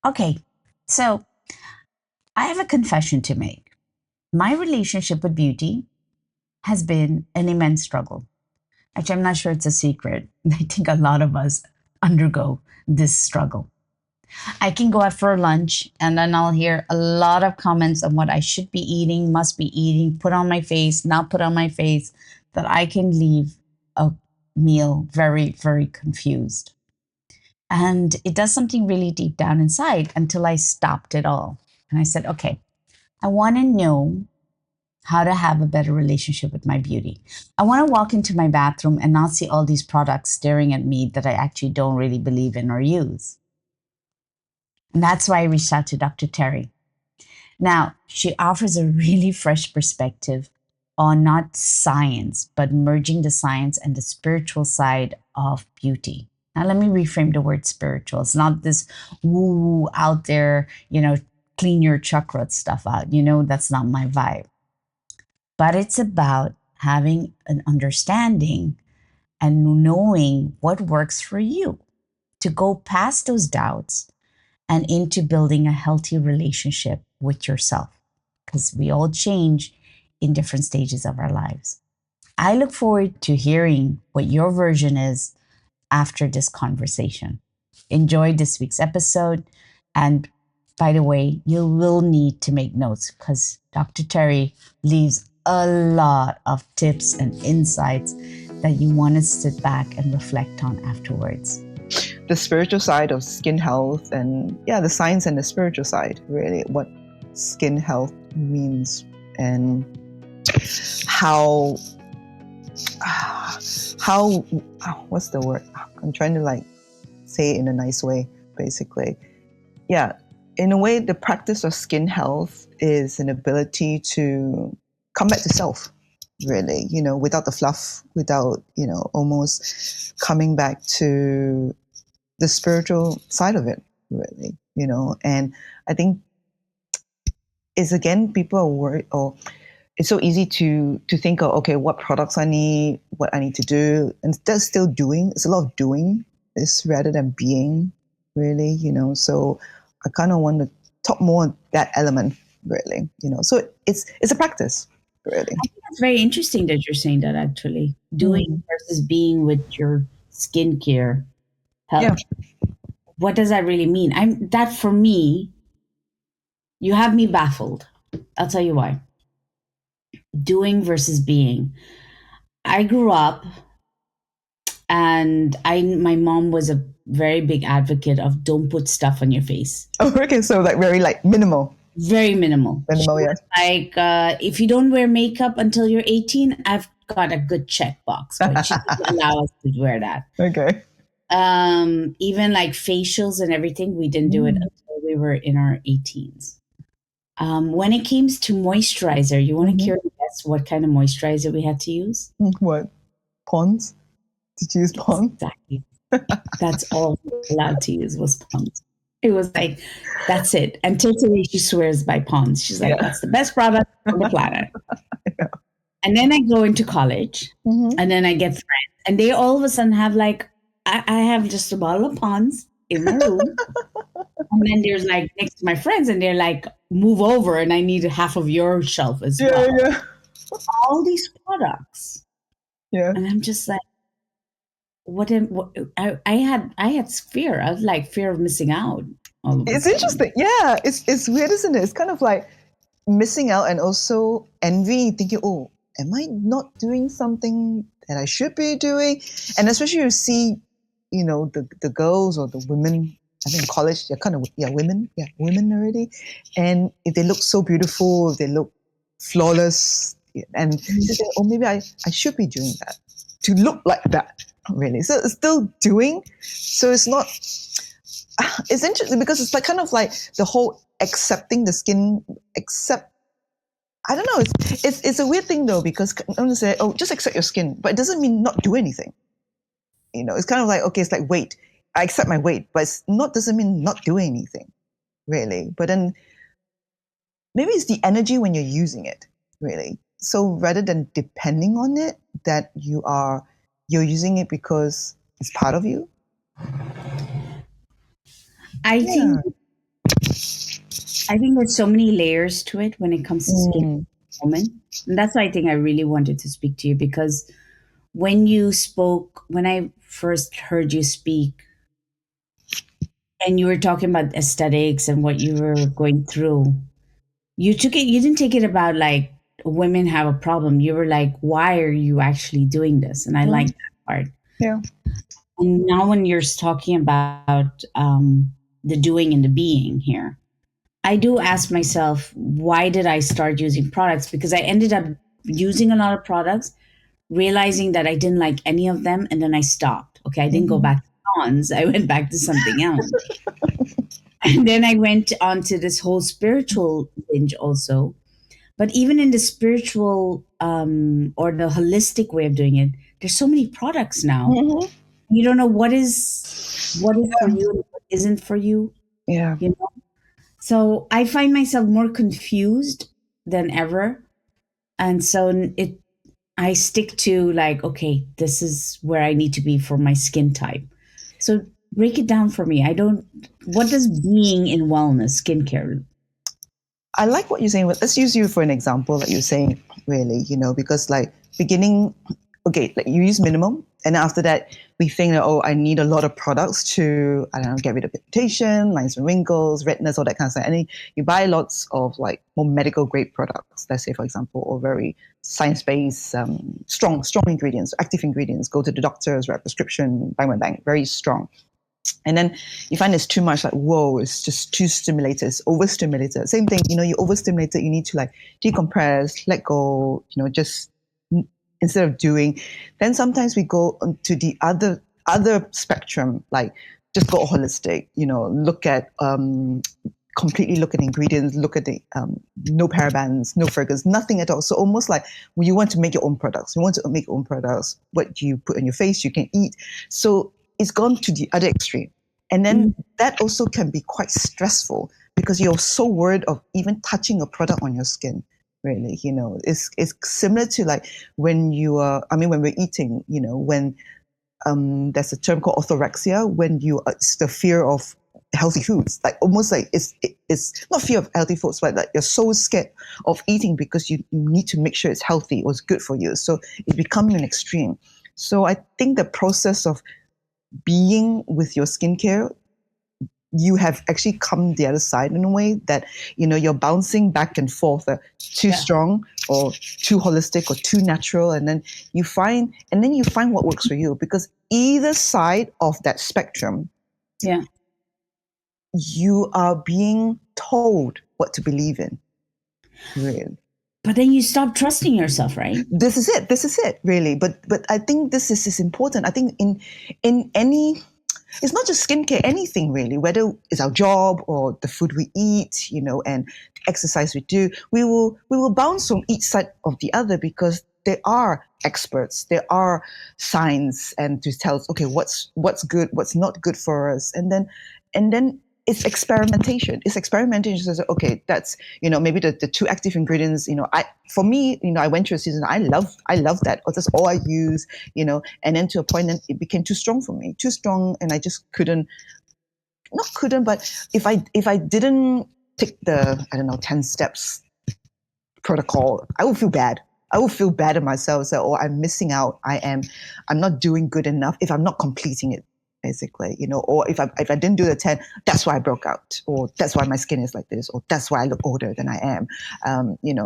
Okay, so I have a confession to make. My relationship with beauty has been an immense struggle. Actually, I'm not sure it's a secret. I think a lot of us undergo this struggle. I can go out for lunch and then I'll hear a lot of comments on what I should be eating, must be eating, put on my face, not put on my face, that I can leave a meal very, very confused. And it does something really deep down inside until I stopped it all. And I said, okay, I want to know how to have a better relationship with my beauty. I want to walk into my bathroom and not see all these products staring at me that I actually don't really believe in or use. And that's why I reached out to Dr. Terry. Now, she offers a really fresh perspective on not science, but merging the science and the spiritual side of beauty. Now, let me reframe the word spiritual. It's not this woo out there, clean your chakra stuff out. That's not my vibe. But it's about having an understanding and knowing what works for you to go past those doubts and into building a healthy relationship with yourself, because we all change in different stages of our lives. I look forward to hearing what your version is after this conversation. Enjoy this week's episode. And by the way, you will need to make notes because Dr. Terry leaves a lot of tips and insights that you want to sit back and reflect on afterwards. The spiritual side of skin health and the science and the spiritual side, really, what skin health means and how what's the word? I'm trying to say it in a nice way, basically. Yeah, in a way, the practice of skin health is an ability to come back to self, really, without the fluff, without, almost coming back to the spiritual side of it, really, and I think it's, again, people are worried, or it's so easy to think of, okay, what products I need, what I need to do, and that's still doing. It's a lot of doing this rather than being, really, so I kind of want to talk more on that element, really, so it's a practice, really. I think that's very interesting that you're saying that, actually. Doing versus being with your skincare health. Yeah. What does that really mean? That for me, you have me baffled. I'll tell you why. Doing versus being. I grew up and my mom was a very big advocate of don't put stuff on your face. Oh, okay. So very minimal. Very minimal. Minimal, yes. If you don't wear makeup until you're 18, I've got a good checkbox, but she didn't allow us to wear that. Okay. Even facials and everything, we didn't do it until we were in our 18s. When it came to moisturizer, you want to guess what kind of moisturizer we had to use? What? Pond's? Did you use Pond's? Exactly. That's all we were allowed to use was Pond's. It was that's it. Until today, she swears by Pond's. She's like, that's the best product on the planet. Yeah. And then I go into college, and then I get friends, and they all of a sudden have I have just a bottle of Pond's in my room. And then there's next to my friends, and they're move over, and I need half of your shelf as well. Yeah. All these products. Yeah. And I'm just I had fear. I was fear of missing out. It's interesting. Yeah. It's weird, isn't it? It's kind of missing out and also envy, thinking, oh, am I not doing something that I should be doing? And especially you see, the girls or the women, I think in college, they're kind of, women already. And if they look so beautiful, if they look flawless, and you think, oh, maybe I should be doing that, to look like that, really. So it's still doing. So it's not, it's interesting because it's kind of the whole accepting the skin, I don't know, it's a weird thing though, because I'm going to say, oh, just accept your skin, but it doesn't mean not do anything. It's kind of okay, it's weight. I accept my weight, but doesn't mean not doing anything, really. But then maybe it's the energy when you're using it, really. So rather than depending on it, that you're using it because it's part of you. I think I think there's so many layers to it when it comes to skin Mm. woman. And that's why I think I really wanted to speak to you, because when you spoke, when I first heard you speak, and you were talking about aesthetics and what you were going through, you didn't take it about like women have a problem. You were like, why are you actually doing this? And I like Mm. that part. Yeah. And now when you're talking about the doing and the being here, I do ask myself, why did I start using products? Because I ended up using a lot of products, realizing that I didn't like any of them, and then I stopped. Okay, I didn't go Mhm. back to cons. I went back to something else. And then I went on to this whole spiritual binge also. But even in the spiritual or the holistic way of doing it, there's so many products now. Mhm. You don't know what is for you and what isn't for you. Yeah. You know. So I find myself more confused than ever, and so it I stick to like, okay, this is where I need to be for my skin type. So break it down for me. I don't. What does being in wellness skincare? I like what you're saying. But let's use you for an example, like you're saying, really, because like beginning, okay, like you use minimum, and after that, we think that, oh, I need a lot of products to, I don't know, get rid of pigmentation, lines and wrinkles, redness, all that kind of stuff. And then you buy lots of like more medical grade products, let's say, for example, or very science based, strong ingredients, active ingredients. Go to the doctors, write a prescription, bang, bang, bang, very strong. And then you find it's too much, like, whoa, it's just too stimulated, it's overstimulated. Same thing, you're overstimulated, you need to like decompress, let go, just instead of doing. Then sometimes we go to the other spectrum, like just go holistic, look at completely look at ingredients, look at the no parabens, no fragrance, nothing at all. So almost like when you want to make your own products, what you put on your face, you can eat. So it's gone to the other extreme. And then Mm, that also can be quite stressful because you're so worried of even touching a product on your skin. Really, it's similar to like when when we're eating, when there's a term called orthorexia when it's the fear of healthy foods, like almost like it's not fear of healthy foods, but like you're so scared of eating because you need to make sure it's healthy or it's good for you. So it's becoming an extreme. So I think the process of being with your skincare, you have actually come the other side in a way that you're bouncing back and forth, too yeah, strong or too holistic or too natural, and then you find what works for you, because either side of that spectrum, yeah. you are being told what to believe in, really. But then you stop trusting yourself, right? This is it really. But I think this is important. I think in any, it's not just skincare, anything really, whether it's our job or the food we eat, and the exercise we do, we will bounce from each side of the other because there are experts, there are signs, and to tell us, okay, what's good, what's not good for us, and then it's experimentation. It's experimentation. So, okay, that's maybe the two active ingredients. I for me, I went through a season. I love that. Or that's all I use. And then to a point, then it became too strong for me, too strong, and I just couldn't, not couldn't, but if I didn't take the, I don't know, 10 steps protocol, I would feel bad. I would feel bad at myself. So, oh, I'm missing out. I'm not doing good enough if I'm not completing it, basically, or if I didn't do the 10, that's why I broke out, or that's why my skin is like this, or that's why I look older than I am.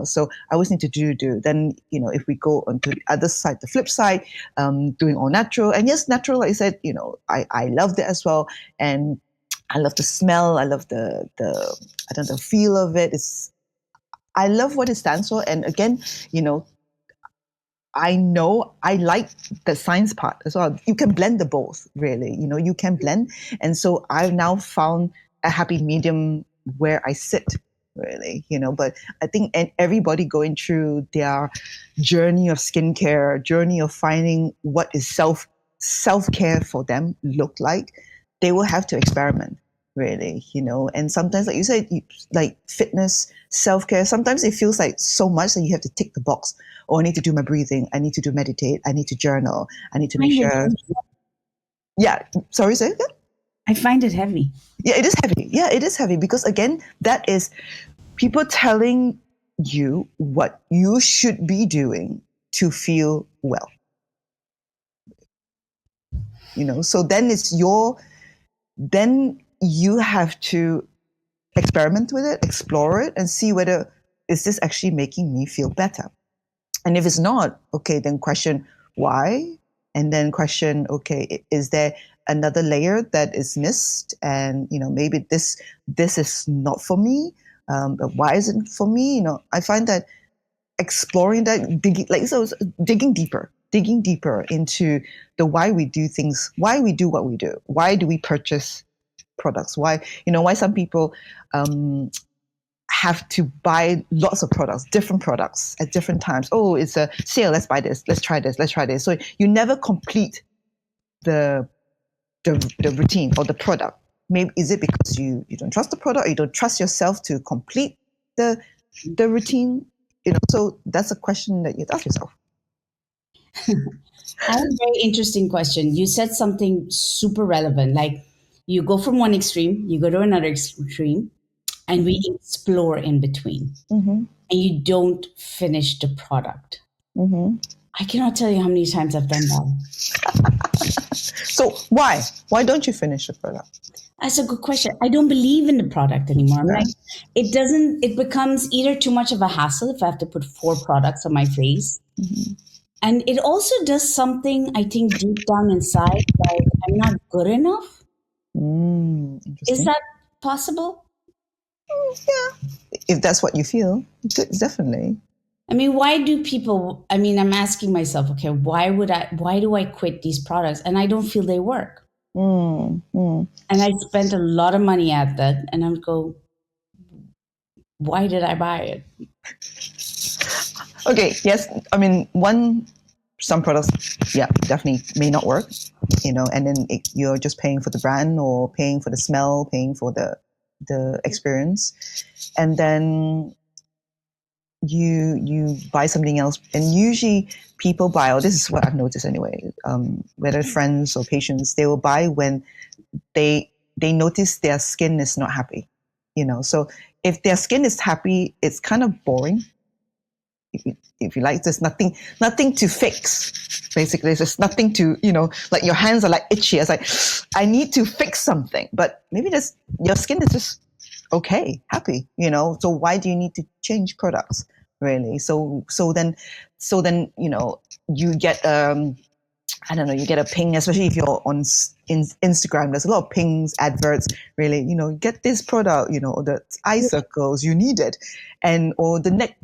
So I always need to do. Then, if we go onto the other side, the flip side, doing all natural. And yes, natural, like I said, I loved it as well. And I love the smell. I love the I don't know, the feel of it. I love what it stands for. And again, you know, I know I like the science part as well. You can blend the both, really. You can blend. And so I've now found a happy medium where I sit, really. But I think, and everybody going through their journey of skincare, journey of finding what is self care for them look like, they will have to experiment, really. And sometimes, like you said, like fitness, self care, sometimes it feels like so much that you have to tick the box. Oh, I need to do my breathing. I need to meditate. I need to journal. I need to make Find sure. it. Yeah. Sorry, say that? I find it heavy. Yeah, it is heavy. Yeah, it is heavy because again, that is people telling you what you should be doing to feel well. So then you have to experiment with it, explore it, and see whether is this actually making me feel better. And if it's not, okay, then question why, and then question, okay, is there another layer that is missed? And maybe this is not for me. But why isn't it for me? I find that exploring that, digging deeper into the why we do things, why we do what we do, why do we purchase products, why some people have to buy lots of products, different products at different times. Oh, it's a sale. Let's buy this. Let's try this. Let's try this. So you never complete the routine or the product. Maybe is it because you don't trust the product, or you don't trust yourself to complete the routine? So that's a question that you ask yourself. I have a very interesting question. You said something super relevant. Like you go from one extreme, you go to another extreme, and we explore in between. Mm-hmm. And you don't finish the product. Mm-hmm. I cannot tell you how many times I've done that. So why? Why don't you finish the product? That's a good question. I don't believe in the product anymore. I'm like, it becomes either too much of a hassle if I have to put 4 products on my face. Mm-hmm. And it also does something, I think, deep down inside, like I'm not good enough. Is that possible? Yeah. If that's what you feel, definitely. I mean, why do people, I'm asking myself, okay, why do I quit these products? And I don't feel they work. And I spent a lot of money at that, and I would go, why did I buy it? Okay, yes. Some products, yeah, definitely may not work, and then you're just paying for the brand or paying for the smell, paying for the experience. And then you buy something else, and usually people buy, or this is what I've noticed anyway, whether friends or patients, they will buy when they notice their skin is not happy. So if their skin is happy, it's kind of boring. If you like, there's nothing to fix. Basically, there's nothing to, like your hands are like itchy. It's like, I need to fix something, but maybe your skin is just okay, happy, so why do you need to change products, really? So then you get I don't know, you get a ping, especially if you're on Instagram. There's a lot of pings, adverts, really. Get this product, or the eye circles, you need it, or the neck,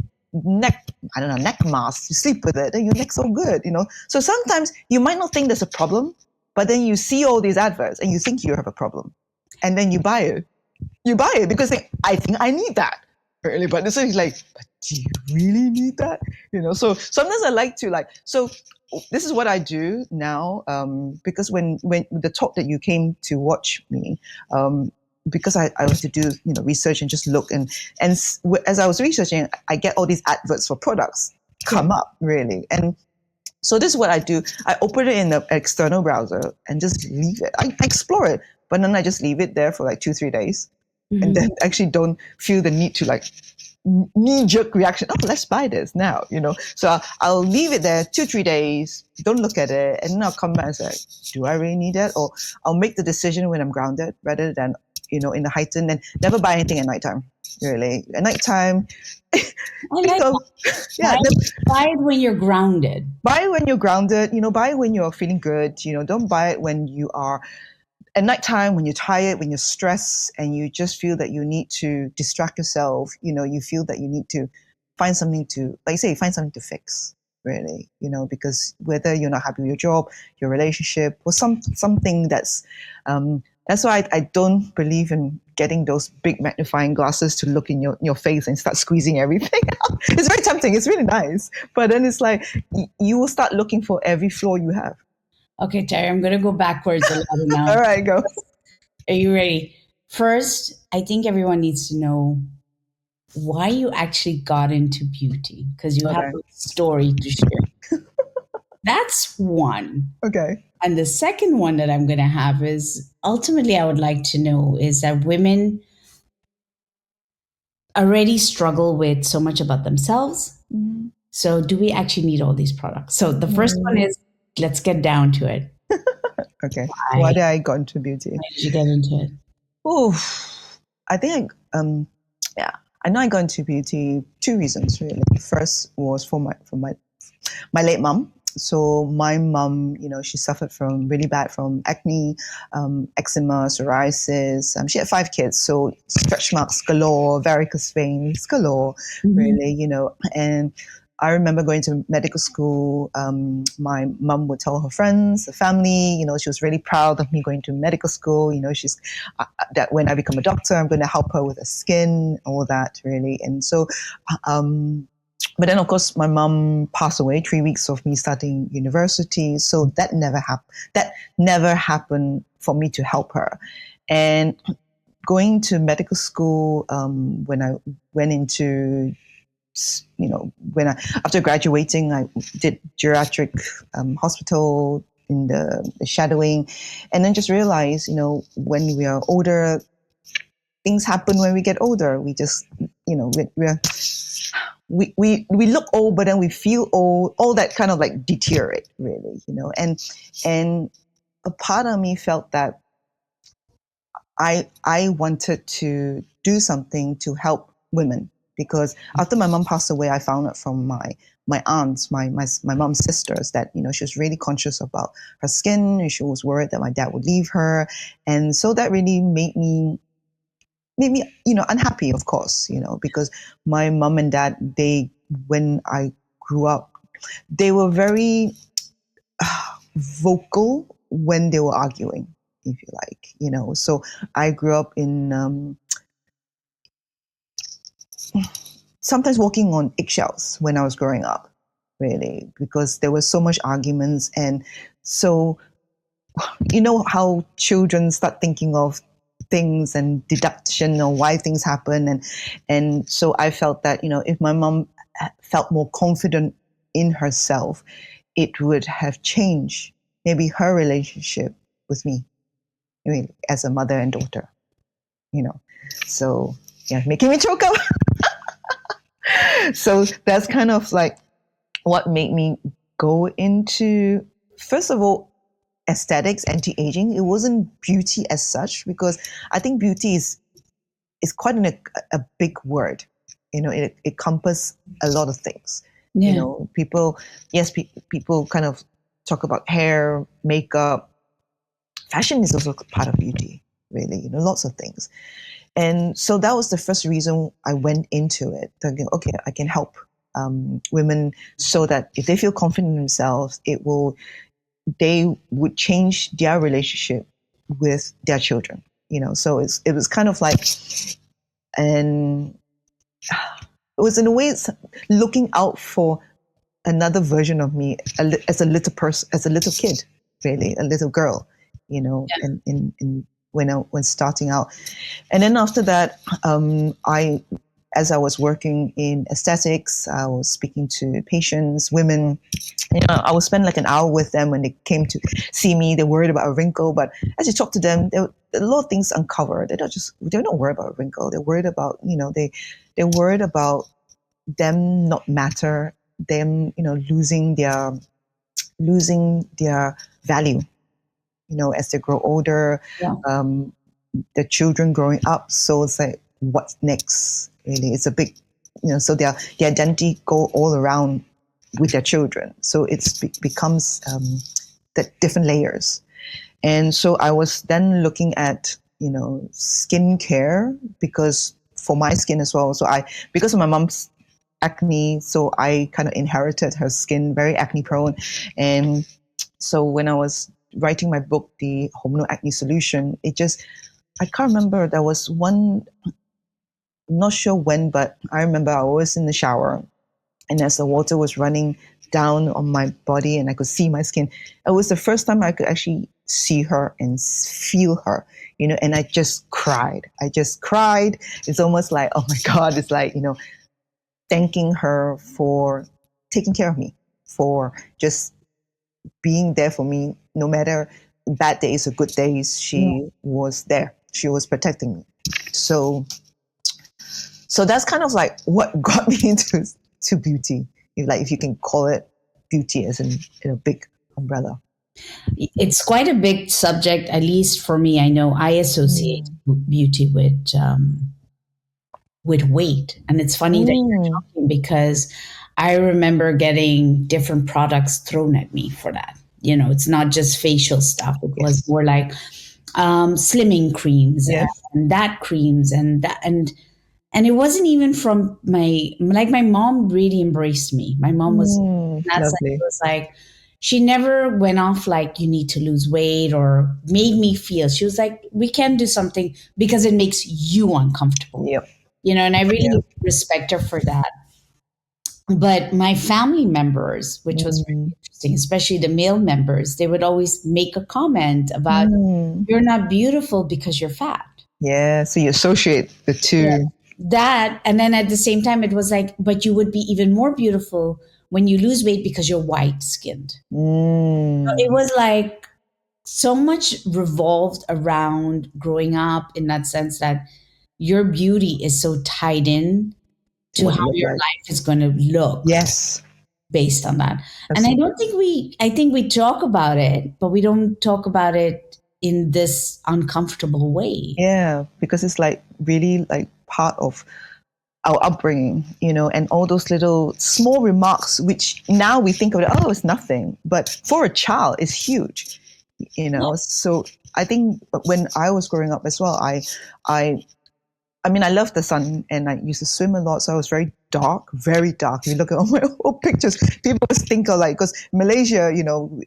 I don't know, neck mask. You sleep with it, and your neck's so good, So sometimes you might not think there's a problem, but then you see all these adverts and you think you have a problem, and then you buy it. You buy it because I think I need that. Really, but this is like, but do you really need that? So sometimes I like to so this is what I do now, because when the talk that you came to watch me, because I like to do research and just look, and as I was researching, I get all these adverts for products come up, really. And so this is what I do. I open it in the external browser and just leave it. I explore it, but then I just leave it there for like 2-3 days, and then actually don't feel the need to knee-jerk reaction. Oh, let's buy this now, So I'll leave it there 2-3 days, don't look at it, and then I'll come back and say, do I really need that? Or I'll make the decision when I'm grounded rather than, in the heightened, and never buy anything at nighttime, really. At nighttime, buy it when you're grounded. Buy it when you're grounded, buy it when you're feeling good, don't buy it when you are at nighttime, when you're tired, when you're stressed, and you just feel that you need to distract yourself, you feel that you need to find something to, like say, find something to fix, really, because whether you're not happy with your job, your relationship, or something that's why I don't believe in getting those big magnifying glasses to look in your face and start squeezing everything out. It's very tempting. It's really nice. But then it's like, you will start looking for every flaw you have. Okay, Terry, I'm going to go backwards a little now. All right, go. Are you ready? First, I think everyone needs to know why you actually got into beauty, because you have a story to share. that's one. Okay. And the second one that I'm going to have is ultimately, I would like to know is that women already struggle with so much about themselves. Mhm. So, do we actually need all these products? So, the first one is let's get down to it. Okay. Why, Why did I go into beauty? why did you get into it? Oh, I think yeah, I know I got into beauty two reasons really. First was for my late mom. So my mom, she suffered from really bad from acne, eczema, psoriasis. She had 5 kids, so stretch marks galore, varicose veins galore, Mhm. really, and I remember going to medical school. My mum would tell her friends, the family, she was really proud of me going to medical school. She's that when I become a doctor, I'm going to help her with her skin, all that really. And so, but then of course my mum passed away 3 weeks of me starting university. So that never happened. That never happened for me to help her. And going to medical school, when I went into when after graduating, I did geriatric hospital in the shadowing, and then just realized, when we are older, things happen when we get older. We just, we look old, but then we feel old. All that kind of like deteriorate, really, and a part of me felt that I wanted to do something to help women because after my mom passed away, I found out from my aunts, my mom's sisters, that she was really conscious about her skin, and she was worried that my dad would leave her, and so that really made me unhappy, of course, because my mom and dad, when I grew up, they were very vocal when they were arguing, if you like, so I grew up in sometimes walking on eggshells when I was growing up, really, because there was so much arguments. And so, how children start thinking of things and deduction or why things happen. And so I felt that, if my mom felt more confident in herself, it would have changed maybe her relationship with me, I mean, as a mother and daughter, So, yeah, making me choke up. So that's kind of like what made me go into, first of all, aesthetics, anti-aging. It wasn't beauty as such, because I think beauty is quite a big word. It encompasses a lot of things. Yeah. People, yes, people kind of talk about hair, makeup. Fashion is also part of beauty, really. Lots of things. And so that was the first reason I went into it, thinking, okay, I can help women so that if they feel confident in themselves, they would change their relationship with their children. So it was kind of like, and it was in a way looking out for another version of me as a little person, as a little kid, really, a little girl, Yeah. when starting out. And then after that, as I was working in aesthetics, I was speaking to patients, women. I would spend like an hour with them when they came to see me. They're worried about a wrinkle, but as you talk to them, a lot of things uncovered. They're not worried about a wrinkle. They're worried about, they're worried about them not matter, them, losing their value, as they grow older, Yeah. um, the children growing up. So it's like, what's next? Really, it's a big, so their identity go all around with their children. So becomes the different layers. And so I was then looking at, skincare, because for my skin as well. So because of my mom's acne, so I kind of inherited her skin, very acne prone. And so when I was writing my book, The Hormonal Acne Solution, I can't remember, there was one, I'm not sure when, but I remember I was in the shower, and as the water was running down on my body and I could see my skin, it was the first time I could actually see her and feel her, and I just cried. I just cried. It's almost like, oh my God, it's like, thanking her for taking care of me, for just being there for me, no matter bad days or good days. She was there. She was protecting me. So that's kind of like what got me into beauty, if you can call it beauty as in a big umbrella. It's quite a big subject, at least for me. I know I associate beauty with weight. And it's funny that you're talking, because I remember getting different products thrown at me for that. It's not just facial stuff. It was more like slimming creams and that creams and that. And it wasn't even from my mom really embraced me. My mom was, that's like, it was like, she never went off like, you need to lose weight, or made me feel. She was like, we can do something because it makes you uncomfortable. Yep. And I really respect her for that. But my family members, which was really interesting, especially the male members, they would always make a comment about, you're not beautiful because you're fat. Yeah, so you associate the two. Yeah. That, and then at the same time, it was like, but you would be even more beautiful when you lose weight because you're white skinned. It was like so much revolved around growing up, in that sense that your beauty is so tied in to how your life is going to look. Yes. Based on that. Absolutely. And I think we talk about it, but we don't talk about it in this uncomfortable way. Yeah, because it's like really like part of our upbringing, and all those little small remarks, which now we think of it, it's nothing. But for a child, it's huge, So I think when I was growing up as well, I mean, I love the sun, and I used to swim a lot. So I was very dark. If you look at all my old pictures, people always think of because Malaysia,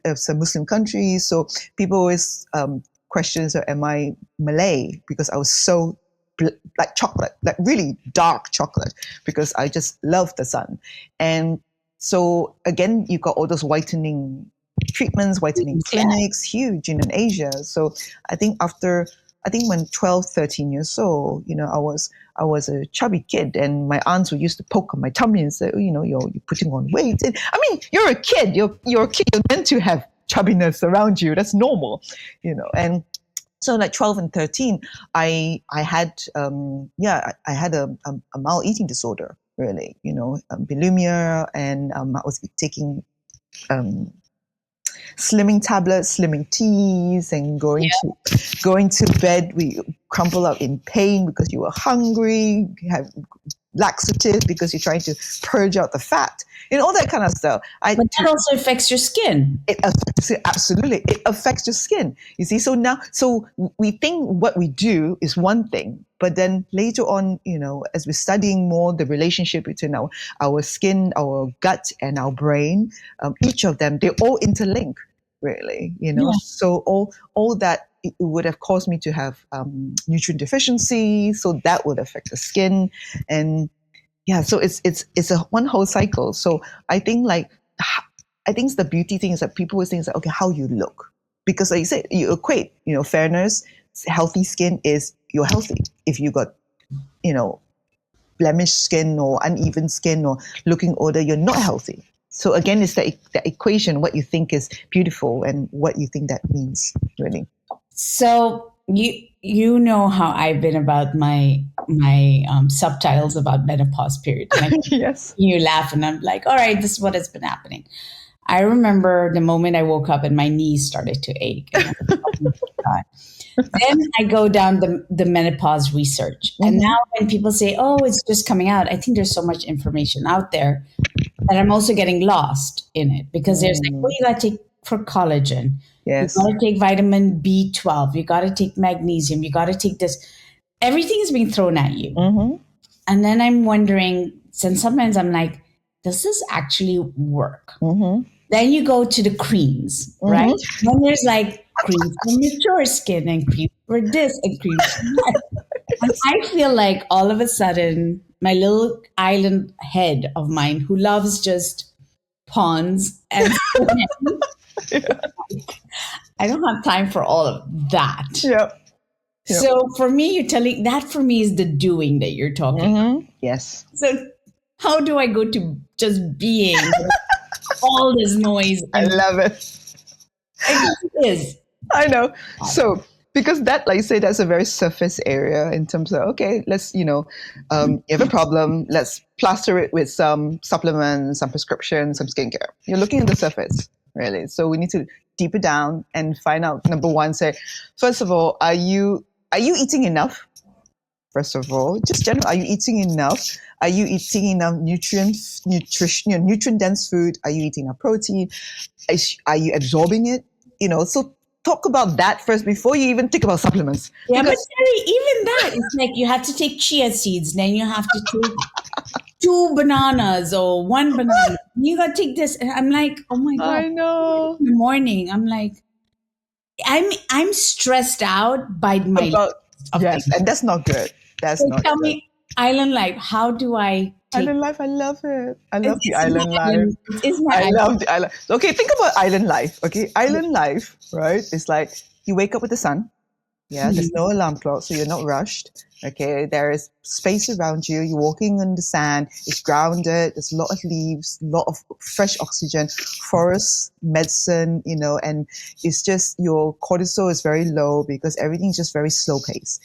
it's a Muslim country. So people always question, so am I Malay? Because I was so like chocolate, like really dark chocolate, because I just love the sun. And so again, you got all those whitening treatments, whitening clinics, huge in Asia. So I think when 12, 13 years old, I was a chubby kid, and my aunts would used to poke on my tummy and say, you're putting on weight. And, I mean, you're a kid. You're a kid. You're meant to have chubbiness around you. That's normal, And so, like 12 and 13, I had I had a mild eating disorder, really, bulimia, and I was taking slimming tablets, slimming teas, and going to bed. We crumple up in pain because you were hungry. You have laxative because you're trying to purge out the fat, all that kind of stuff. But that also affects your skin. It affects it, absolutely. It affects your skin. You see, so we think what we do is one thing, but then later on, as we're studying more the relationship between our skin, our gut, and our brain, each of them, they all interlink, really. So all that, it would have caused me to have nutrient deficiency, so that would affect the skin, and so it's a one whole cycle. So I think it's the beauty thing is that people always think like, okay, how you look, because like you said, you equate fairness, healthy skin is you're healthy. If you got blemished skin or uneven skin or looking older, you're not healthy. So again, it's the equation, what you think is beautiful and what you think that means, really. So you know how I've been about my subtitles about menopause period. Yes. You laugh, and I'm like, all right, this is what has been happening. I remember the moment I woke up and my knees started to ache. And then I go down the menopause research. And now when people say, oh, it's just coming out, I think there's so much information out there that I'm also getting lost in it, because there's like, you got to take for collagen. Yes. You got to take vitamin B12. You got to take magnesium. You got to take this. Everything is being thrown at you. And then I'm wondering, and sometimes I'm like, does this actually work? Then you go to the creams, right? Then there's like creams for mature skin and creams for this and creams for that. And I feel like all of a sudden, my little island head of mine, who loves just ponds and I don't have time for all of that. Yep. So for me, you're telling that for me is the doing that you're talking about. Yes. So how do I go to just being all this noise? I love it. It is. I know. So because that, like you say, that's a very surface area in terms of okay, let's you have a problem, let's plaster it with some supplements, some prescriptions, some skincare. You're looking at the surface, really. So we need to deeper down and find out. Number one, say, first of all, are you eating enough? First of all, just general, are you eating enough? Are you eating enough nutrition, nutrient dense food? Are you eating enough protein? Are you absorbing it? So talk about that first before you even think about supplements. Yeah, but Because Terry, even that, it's like you have to take chia seeds, then you have to take two bananas or one banana. You got to take this. And I'm like, oh my God. I know In the morning, I'm like, I'm stressed out by my about list of yes, things. and that's not good. That's So not tell good. me, island life, how do I take Island life, I love it. I love the it's my island life. island, it's my I island. love the island. Okay, think about island life. Okay, island life, right? It's like you wake up with the sun. Yeah, there's Mhm. no alarm clock, so you're not rushed. Okay, there is space around you. You're walking on the sand. It's grounded. There's a lot of leaves, a lot of fresh oxygen, forest medicine, and it's just your cortisol is very low because everything's just very slow paced.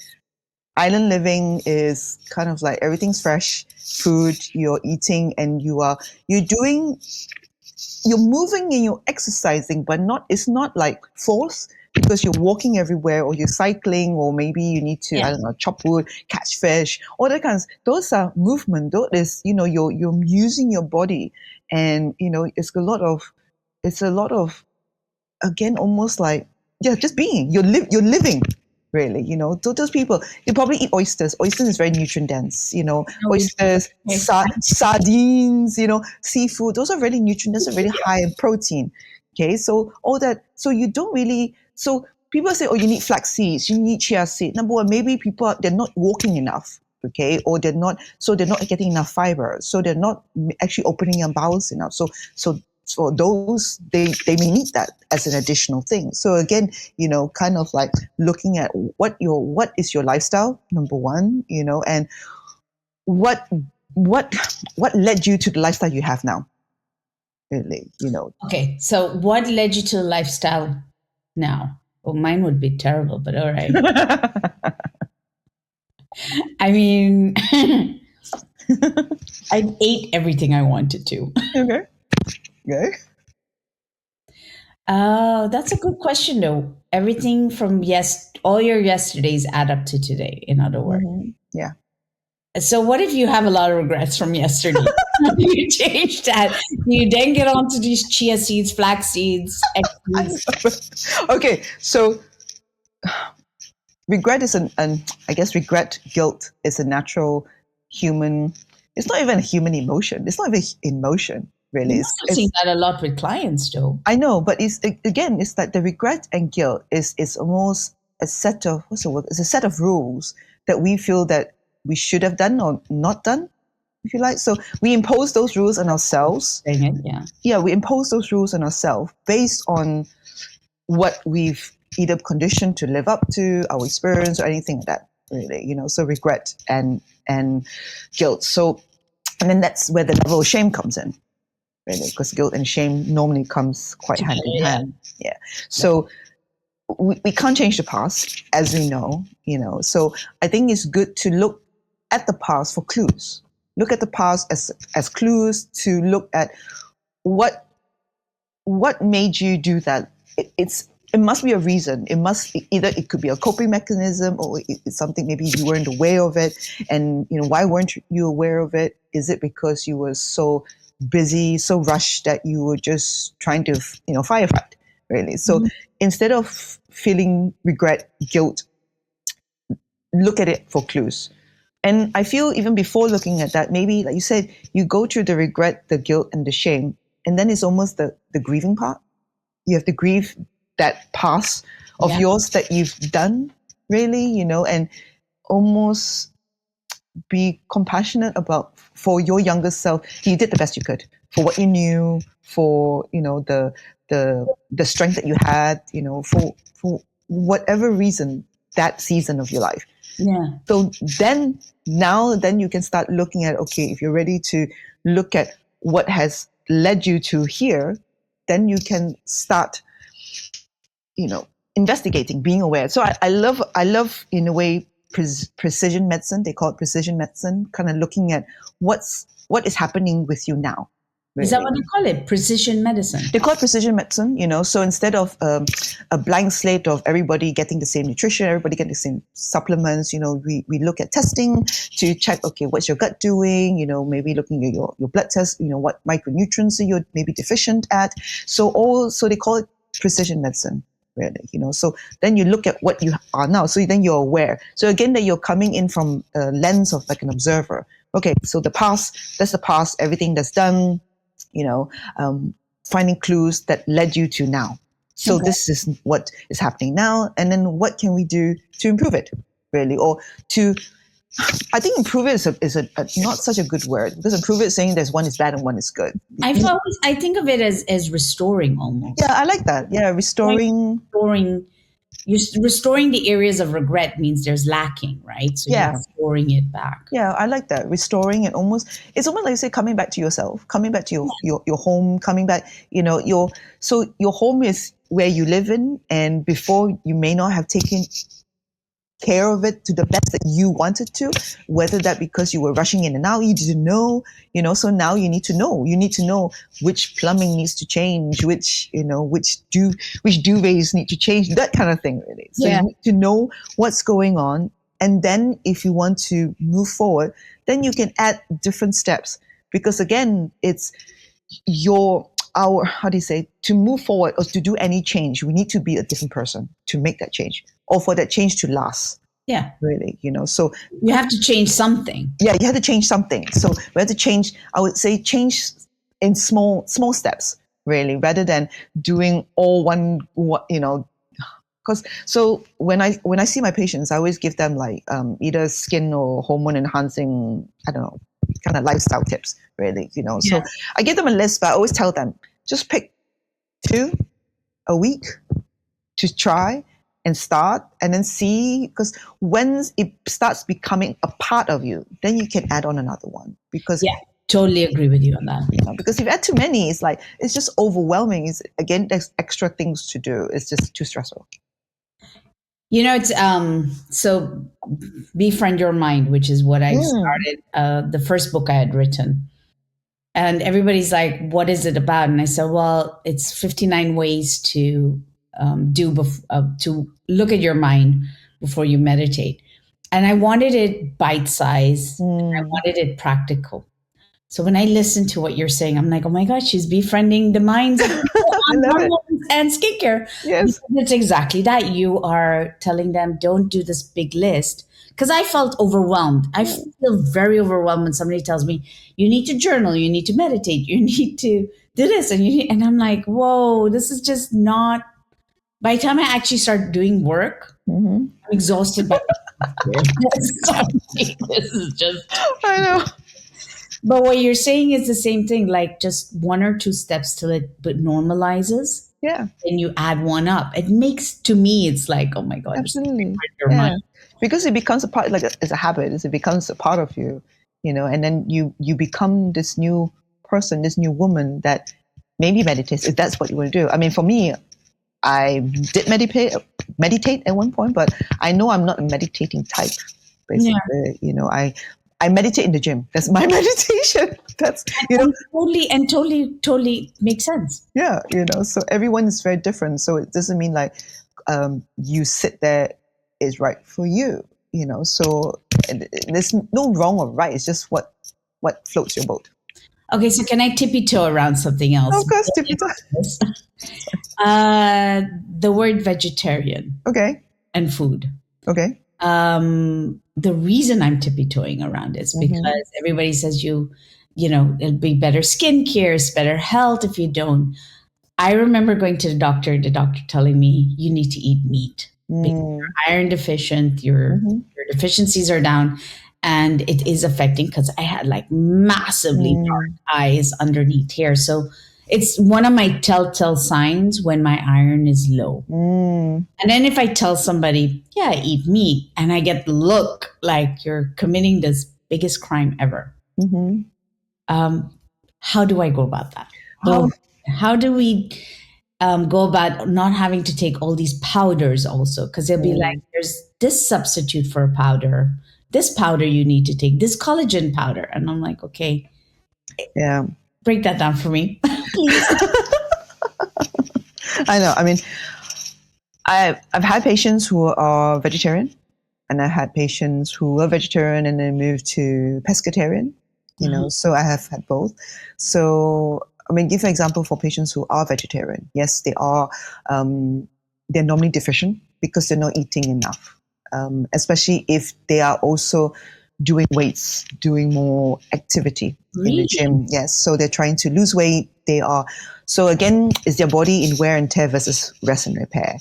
Island living is kind of like everything's fresh food you're eating, and you're moving and you're exercising, but not it's not like force because you're walking everywhere or you're cycling or maybe you need to, Yeah. I don't know, chop wood, catch fish, all that kinds. Those are movement. Those is you're using your body, and it's a lot of again almost like yeah, just being you're living. Really, those people, you probably eat oysters. Oysters is very nutrient dense. No, we do. Oysters, Okay. sardines, seafood. Those are really nutrient. Those are really high in protein. Okay, so all that. So you don't really. So people say, oh, you need flax seeds, you need chia seed. Number one, maybe they're not walking enough. Okay, or they're not getting enough fiber, so they're not actually opening their bowels enough. So for those, they may need that as an additional thing. So again, kind of like looking at what is your lifestyle, number one, and what what what led you to the lifestyle you have now, really. Okay. So what led you to the lifestyle now? Well, mine would be terrible, but all right. I mean, I ate everything I wanted to. Okay. Okay. Oh, that's a good question, though. Everything from all your yesterdays add up to today, in other words. Yeah. So, what if you have a lot of regrets from yesterday? How do you change that? Do you then get onto these chia seeds, flax seeds, egg seeds? Okay. So regret is I guess regret, guilt is a natural human. It's not even a human emotion. It's not even emotion, really. You must have seen that a lot with clients, though. I know, but it's like the regret and guilt is almost a set of what's the word? It's a set of rules that we feel that we should have done or not done, if you like. So we impose those rules on ourselves. Dang it, yeah. Yeah, we impose those rules on ourselves based on what we've either conditioned to live up to, our experience, or anything like that. Really, So regret and guilt. So, and then that's where the level of shame comes in, really, because guilt and shame normally comes quite hand in Yeah. hand. Yeah. So we can't change the past, as we know. So I think it's good to look at the past for clues. Look at the past as clues to look at what made you do that. It must be a reason. It could be a coping mechanism, or it's something maybe you weren't aware of it. And why weren't you aware of it? Is it because you were so busy, so rushed that you were just trying to firefight, really? So instead of feeling regret, guilt, look at it for clues. And I feel even before looking at that, maybe like you said, you go through the regret, the guilt, and the shame, and then it's almost the grieving part. You have to grieve that past of Yeah. yours that you've done, really, and almost be compassionate about for your younger self. You did the best you could for what you knew, for the strength that you had, for whatever reason that season of your life. Yeah. So then you can start looking at, okay, if you're ready to look at what has led you to here, then you can start investigating, being aware. So I love in a way precision medicine. They call it precision medicine, kind of looking at what is happening with you now. Is that what they call it? Precision medicine? They call it precision medicine, So instead of a blank slate of everybody getting the same nutrition, everybody getting the same supplements, we look at testing to check, okay, what's your gut doing? Maybe looking at your blood test, what micronutrients you're maybe deficient at. So they call it precision medicine, really, So then you look at what you are now. So then you're aware. So again, that you're coming in from a lens of like an observer. Okay, so that's the past, everything that's done, finding clues that led you to now. So this is what is happening now. And then what can we do to improve it, really? Or I think improve it is a not such a good word, because improve it is saying there's one is bad and one is good. I think of it as restoring almost. Yeah, I like that. Yeah, restoring. You're restoring the areas of regret means there's lacking, right? So you're restoring it back. Yeah, I like that. Restoring it it's almost like you say coming back to yourself, coming back to your home, coming back, your home is where you live in, and before you may not have taken care of it to the best that you wanted to, whether that because you were rushing in and out, you didn't know, so now you need to know which plumbing needs to change, which duvets need to change, that kind of thing, really. So you need to know what's going on. And then if you want to move forward, then you can add different steps, because again, it's to move forward or to do any change, we need to be a different person to make that change, or for that change to last. Yeah. Really, so you have to change something. Yeah, you have to change something. So we have to change, I would say, change in small steps, really, rather than doing all one, because so when I see my patients, I always give them like either skin or hormone enhancing, I don't know, kind of lifestyle tips, really, So I give them a list, but I always tell them, just pick 2 a week to try and start, and then see, because when it starts becoming a part of you, then you can add on another one. Because totally agree with you on that. Because if you add too many, it's just overwhelming. There's extra things to do. It's just too stressful. It's so Befriend Your Mind, which is what I started, the first book I had written. And everybody's like, what is it about? And I said, well, it's 59 ways to to look at your mind before you meditate. And I wanted it bite-sized. I wanted it practical. So when I listen to what you're saying, I'm like, oh my gosh, she's befriending the minds of people on hormones and skincare. Yes. It's exactly that. You are telling them, don't do this big list. Because I felt overwhelmed. I feel very overwhelmed when somebody tells me, you need to journal, you need to meditate, you need to do this. And I'm like, whoa, this is just not. By the time I actually start doing work, I'm exhausted by this is just. I know. But what you're saying is the same thing, like just 1 or 2 steps till it normalizes. Yeah. And you add one up. It makes, to me, it's like, oh my God. Absolutely. Yeah. Because it becomes a part, like it's a habit, it becomes a part of you, and then you become this new person, this new woman that maybe meditates, if that's what you want to do. I mean, for me, I did meditate at one point, but I know I'm not a meditating type, basically. Yeah. I meditate in the gym. That's my meditation. That's totally makes sense. Yeah, so everyone is very different. So it doesn't mean like you sit there is right for you. So there's no wrong or right. It's just what floats your boat. Okay, so can I tippy toe around something else? Of course, tippy toe. The word vegetarian. Okay. And food. Okay. The reason I'm tippy-toeing around is because everybody says it'll be better skincare, it's better health if you don't. I remember going to the doctor telling me you need to eat meat because you're iron deficient, your deficiencies are down, and it is affecting, because I had like massively dark eyes underneath here. So it's one of my telltale signs when my iron is low. And then if I tell somebody, I eat meat, and I get the look like you're committing this biggest crime ever. How do I go about that? How do we go about not having to take all these powders also, because they'll be like, Mm. there's this substitute for a powder, this powder you need to take, this collagen powder. And I'm like, okay, Yeah. break that down for me, please. I know. I mean, I've had patients who are vegetarian, and I had patients who were vegetarian and then moved to pescatarian. Uh-huh. So I have had both. So I mean, give an example for patients who are vegetarian. Yes, they are. They're normally deficient because they're not eating enough, especially if they are also doing weights, doing more activity in the Really? gym. Yes, so they're trying to lose weight. They are. So again, is their body in wear and tear versus rest and repair?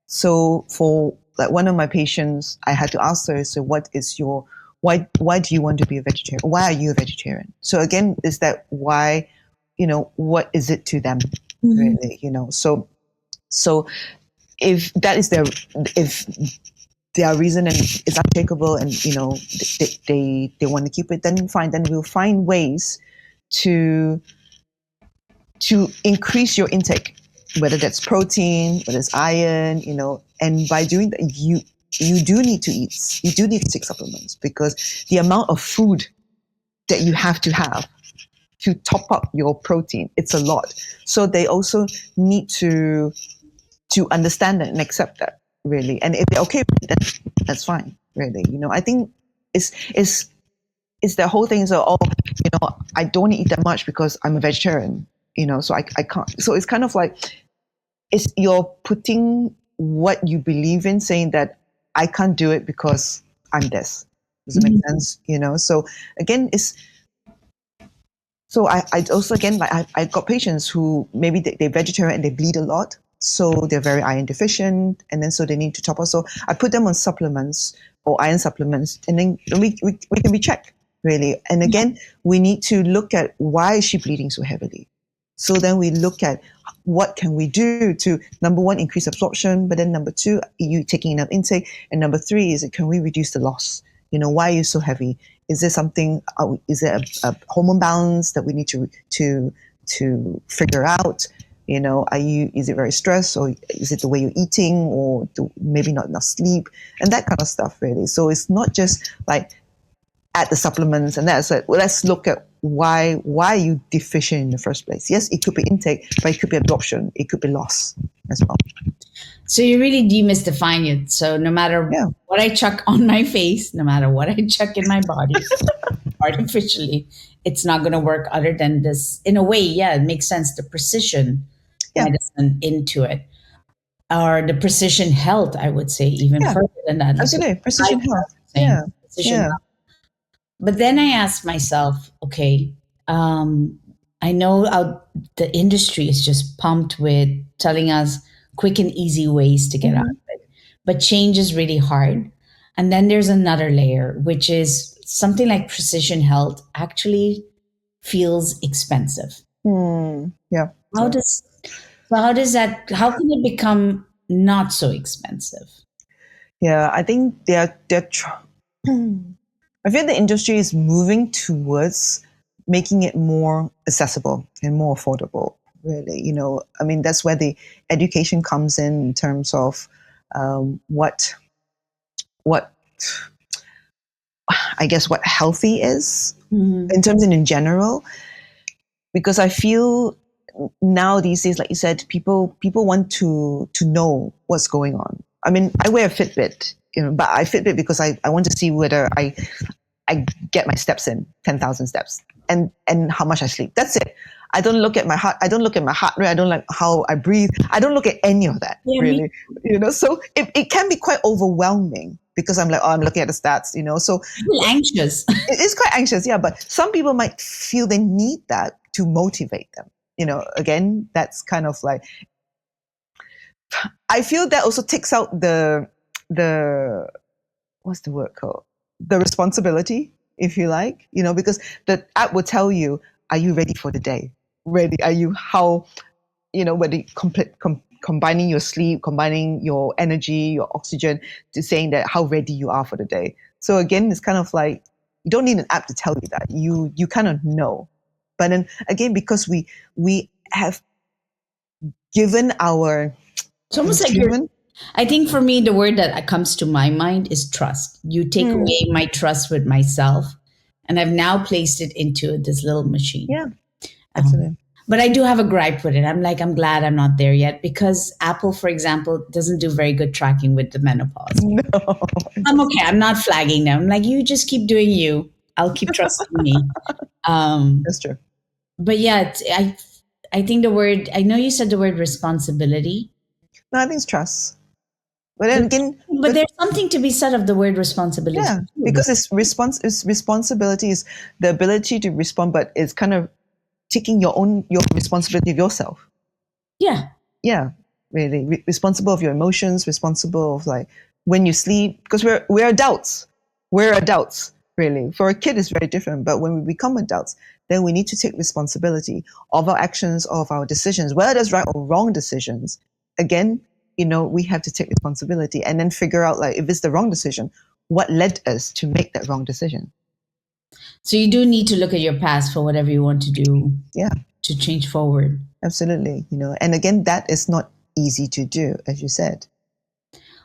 So for like one of my patients, I had to ask her, so what is your, why do you want to be a vegetarian? Why are you a vegetarian? So again, is that why, what is it to them Mhm. really, so if that is if their reason and it's unshakable and, they want to keep it, then fine, then we'll find ways to increase your intake, whether that's protein, whether it's iron, and by doing that, you do need to eat, you do need to take supplements because the amount of food that you have to top up your protein, it's a lot. So they also need to understand that and accept that really. And if they're okay with it, then that's fine, really. I think it's the whole thing. So, I don't eat that much because I'm a vegetarian, so I can't. So it's kind of like, you're putting what you believe in, saying that I can't do it because I'm this. Does it make sense? So again, I also, again, like I got patients who maybe they're vegetarian and they bleed a lot. So they're very iron deficient, and then so they need to top up. So I put them on supplements or iron supplements, and then we can be checked really. And again, we need to look at why is she bleeding so heavily. So then we look at what can we do to, number one, increase absorption, but then number two, you taking enough intake, and number three is, can we reduce the loss? Why are you so heavy? Is there something? Is there a hormone balance that we need to figure out? Are you? Is it very stressed, or is it the way you're eating, or maybe not enough sleep, and that kind of stuff, really. So it's not just like add the supplements and that's it. Well, let's look at why are you deficient in the first place. Yes, it could be intake, but it could be absorption, it could be loss as well. So you really demystifying it. So no matter Yeah, what I chuck on my face, no matter what I chuck in my body artificially, it's not going to work other than this. In a way, yeah, it makes sense. The precision yeah, medicine into it, or the precision health, I would say, even yeah, further than that. Like absolutely. I Precision health. was saying, Yeah, precision yeah. health. But then I asked myself, okay, I know the industry is just pumped with telling us quick and easy ways to get out Mm-hmm. of it, but change is really hard. And then there's another layer, which is something like precision health actually feels expensive. Yeah, How yeah, does how does that? How can it become not so expensive? yeah. I think I feel the industry is moving towards making it more accessible and more affordable. Really, I mean, that's where the education comes in terms of what I guess what healthy is Mhm. in terms and in general, because I feel now these days, like you said, people want to know what's going on. I mean, I wear a Fitbit, but I Fitbit because I want to see whether I get my steps in 10,000 steps and how much I sleep. That's it. I don't look at my heart. I don't look at my heart rate. I don't like how I breathe. I don't look at any of that Yeah, me really. So it can be quite overwhelming because I'm like, oh, I'm looking at the stats. So feel anxious. it is quite anxious, yeah. But some people might feel they need that to motivate them. Again, that's kind of like, I feel that also takes out the what's the word called, the responsibility, if you like, because the app will tell you, are you ready for the day? Ready? Are you how whether combining your sleep, combining your energy, your oxygen, to saying that how ready you are for the day. So again, it's kind of like, you don't need an app to tell you that. You kind of know. But then again, because we have given our It's almost like you're. human. I think for me, the word that comes to my mind is trust. You take away my trust with myself, and I've now placed it into this little machine. Yeah, Um, absolutely. but I do have a gripe with it. I'm glad I'm not there yet because Apple, for example, doesn't do very good tracking with the menopause. No, I'm okay. I'm not flagging them. I'm like, you just keep doing you. I'll keep trusting me. that's true. But yeah, I think the word. I know you said the word responsibility, No, I think it's trust. But then but again, but there's something to be said of the word responsibility yeah, too. because it's responsibility is the ability to respond, but it's kind of taking your responsibility of yourself. Yeah, Yeah, really responsible of your emotions, responsible of like when you sleep, because we're adults. We're adults, really. For a kid, it's very different, but when we become adults, then we need to take responsibility of our actions, of our decisions, whether there's right or wrong decisions. Again, we have to take responsibility and then figure out like if it's the wrong decision, what led us to make that wrong decision. so you do need to look at your past for whatever you want to do Yeah, to change forward. absolutely. And again, that is not easy to do, as you said.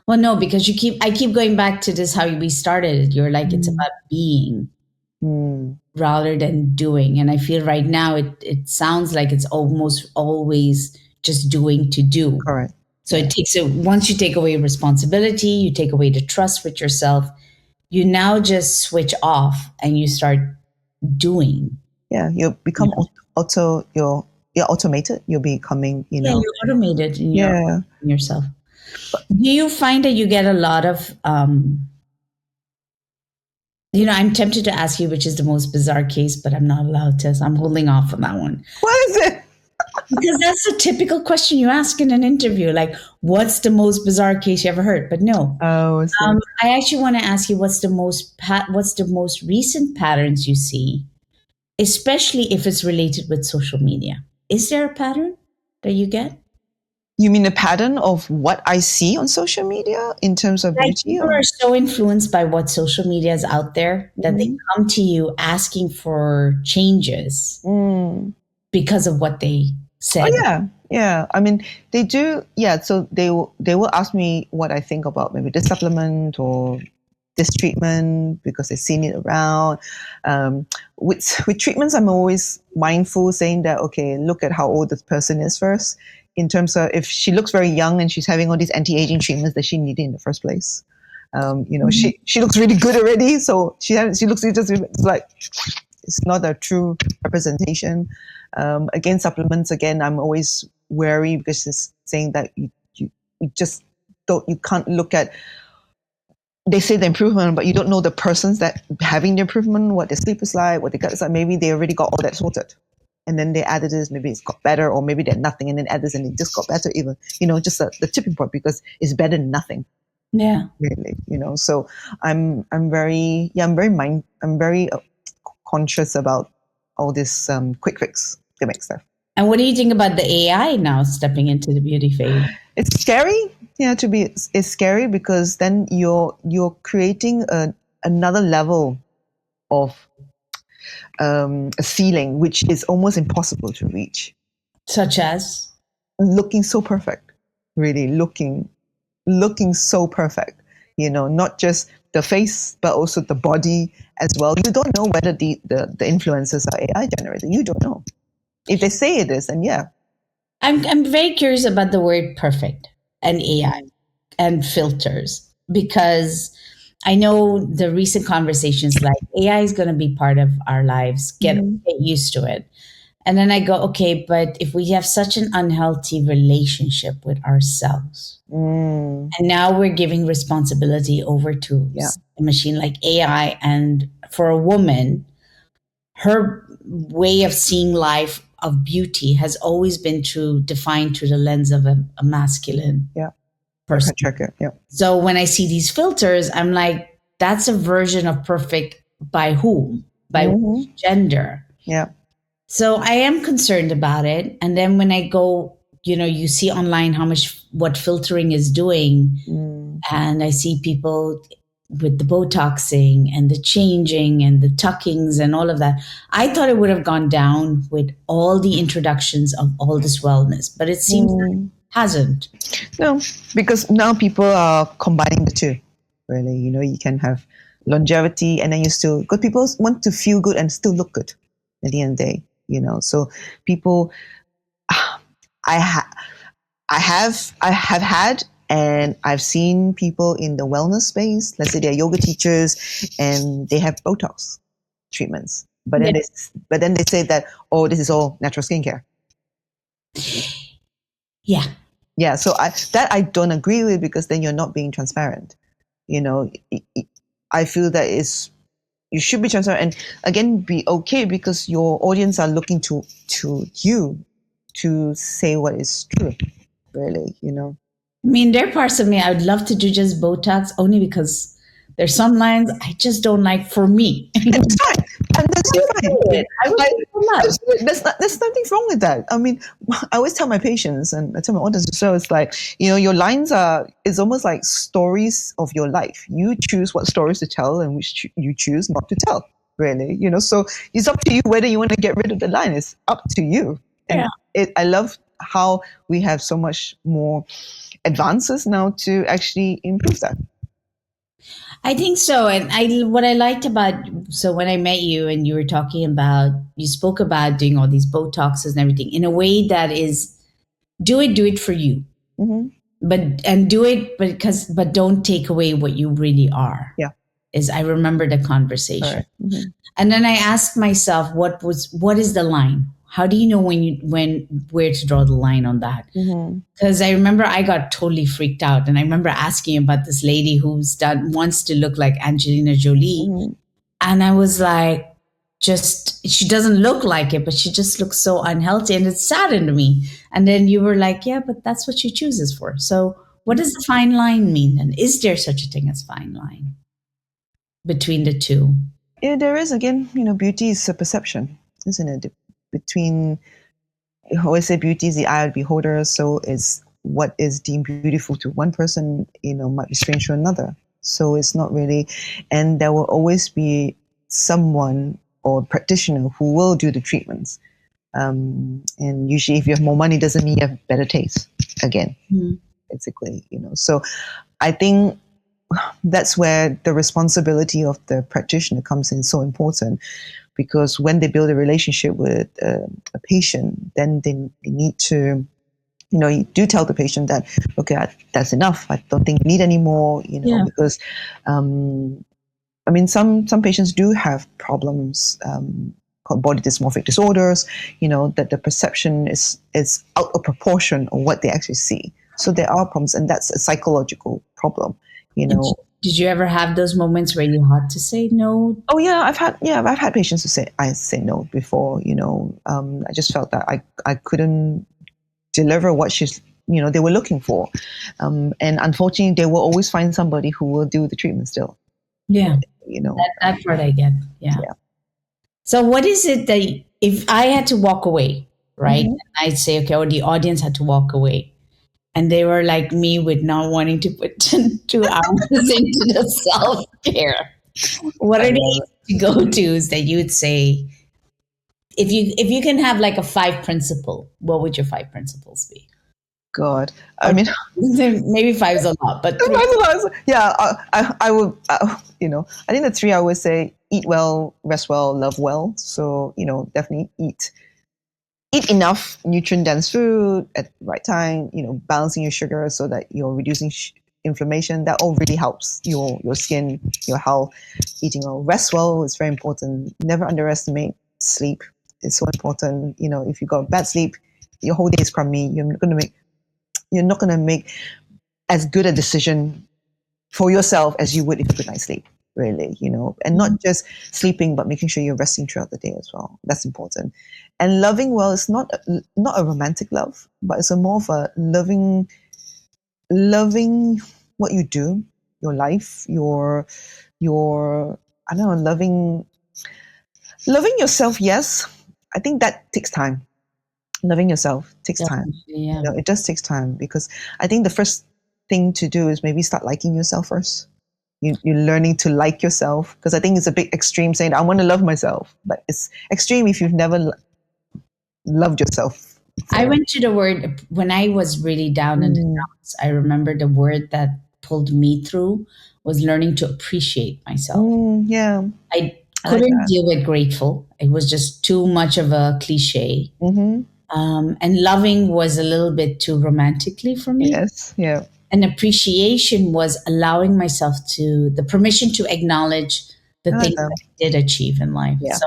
Well, no, because I keep going back to this how we started. You're like it's Mm. about being Mm, rather than doing, and I feel right now it sounds like it's almost always just doing to do. correct. So Yeah. it takes it once you take away responsibility, you take away the trust with yourself. You now just switch off and you start doing. Yeah, you You become know? you're automated. You're becoming, Yeah, you're automated in yeah. in yourself. Do you find that you get a lot of I'm tempted to ask you which is the most bizarre case, but I'm not allowed to. So I'm holding off on that one. What is it? Because that's a typical question you ask in an interview, like, what's the most bizarre case you ever heard? But no, Oh, I see. I actually want to ask you what's the most recent patterns you see, especially if it's related with social media. Is there a pattern that you get? You mean the pattern of what I see on social media in terms of Like beauty? people are so influenced by what social media is out there that they Mhm. come to you asking for changes Mm. because of what they Oh said. yeah, yeah. I mean, they do. Yeah, so they will ask me what I think about maybe this supplement or this treatment because they've seen it around. With treatments, I'm always mindful, saying that okay, look at how old this person is first. In terms of if she looks very young and she's having all these anti-aging treatments that she needed in the first place, Mhm. she looks really good already. So she looks just like it's not a true representation. Again, supplements. Again, I'm always wary because it's saying that you just don't you can't look at they say the improvement, but you don't know the persons that having the improvement, what their sleep is like, what their gut is like. Maybe they already got all that sorted. And then they added this, maybe it's got better, or maybe they're nothing, and then add this and it just got better even, just the tipping point because it's better than nothing, Yeah. really. So I'm very conscious about all this quick fix gimmick stuff. And what do you think about the AI now stepping into the beauty phase? It's scary. Yeah, it's scary because then you're creating another level of a ceiling which is almost impossible to reach. Such as? Looking so perfect, really looking so perfect. Not just the face but also the body as well. You don't know whether the influences are AI generated. You don't know. If they say it is, then yeah. I'm very curious about the word perfect and AI and filters because I know the recent conversations like AI is going to be part of our lives. Mhm. Get used to it. And then I go, okay, but if we have such an unhealthy relationship with ourselves, Mm, and now we're giving responsibility over to yeah. a machine like AI, and for a woman, her way of seeing life of beauty has always been defined through the lens of a masculine Yeah. person. Check it. Yeah. So when I see these filters, I'm like, that's a version of perfect by whom? By Hmm. which gender? Yeah. So I am concerned about it. And then when I go, you see online what filtering is doing. Mm, And I see people with the Botoxing and the changing and the tuckings and all of that. I thought it would have gone down with all the introductions of all this wellness, but it seems that it hasn't. No, because now people are combining the two. Really, you can have longevity, and then you still, because people want to feel good and still look good at the end of the day. So people, I have had, and I've seen people in the wellness space. Let's say they're yoga teachers, and they have Botox treatments, but then they say that, oh, this is all natural skincare. Yeah. Yeah, so I don't agree with, because then you're not being transparent. I feel that you should be transparent, and again, be okay, because your audience are looking to you to say what is true, really. I mean, there are parts of me I would love to do just Botox, only because there's some lines I just don't like for me. It's fine, and that's fine. I would do it for love. There's nothing wrong with that. I mean, I always tell my patients, and I tell my audience as well, it's like, your lines it's almost like stories of your life. You choose what stories to tell, and which you choose not to tell, really. So it's up to you whether you want to get rid of the line. It's up to you. And I love how we have so much more advances now to actually improve that. I think so. And what I liked about, so when I met you and you were talking about, you spoke about doing all these Botoxes and everything in a way that is, do it for you. Mm-hmm. But do it but don't take away what you really are. Yeah. I remember the conversation. Right. Mm-hmm. And then I asked myself, what is the line? How do you know where to draw the line on that? Because I remember I got totally freaked out, and I remember asking about this lady wants to look like Angelina Jolie, and I was like, she doesn't look like it, but she just looks so unhealthy, and it saddened me. And then you were like, yeah, but that's what she chooses for. So what does the fine line mean? And is there such a thing as fine line between the two? Yeah, there is. Again, beauty is a perception, isn't it? Between, I always say, beauty is the eye of the beholder. So is what is deemed beautiful to one person, might be strange to another. So it's not really, and there will always be someone or practitioner who will do the treatments. And usually, if you have more money, doesn't mean you have better taste. Again, basically, So I think that's where the responsibility of the practitioner comes in so important, because when they build a relationship with a patient, then they need to, you do tell the patient that, okay, that's enough. I don't think you need any more, because, I mean, some patients do have problems called body dysmorphic disorders, that the perception is out of proportion of what they actually see. So there are problems, and that's a psychological problem. Did you ever have those moments where you had to say no? Oh yeah, I've had patients who say no before. I just felt that I couldn't deliver what they were looking for, and unfortunately, they will always find somebody who will do the treatment still. Yeah, that part I get. Yeah. So what is it that, if I had to walk away, right? I'd say, okay, or the audience had to walk away, and they were like me with not wanting to put 2 hours into the self-care. What are the go-tos that you would say, if you can have like a 5 principle, what would your 5 principles be? God, I mean, maybe 5 is a lot, but 3. Yeah, I would, I think the 3 I would say: eat well, rest well, love well. So, definitely eat enough nutrient-dense food at the right time, balancing your sugar so that you're reducing inflammation. That all really helps your skin, your health. Eating well, rest well is very important. Never underestimate sleep. It's so important. If you got bad sleep, your whole day is crummy. You're not going to make as good a decision for yourself as you would if you could not sleep, really, and not just sleeping, but making sure you're resting throughout the day as well. That's important. And loving well is not a romantic love, but it's a more of a loving what you do, your life, your I don't know, loving yourself. Yes, I think that takes time. Loving yourself takes time. Yeah. It just takes time, because I think the first thing to do is maybe start liking yourself first. You're learning to like yourself, because I think it's a bit extreme saying I want to love myself, but it's extreme if you've never loved yourself. I went to the word when I was really down in the dumps. I remember the word that pulled me through was learning to appreciate myself. Yeah, I I like couldn't that. deal with grateful. It was just too much of a cliche. Mm-hmm. And loving was a little bit too romantically for me. Yes, yeah, And appreciation was allowing myself the permission to acknowledge the I like things that. that I did achieve in life. Yeah, So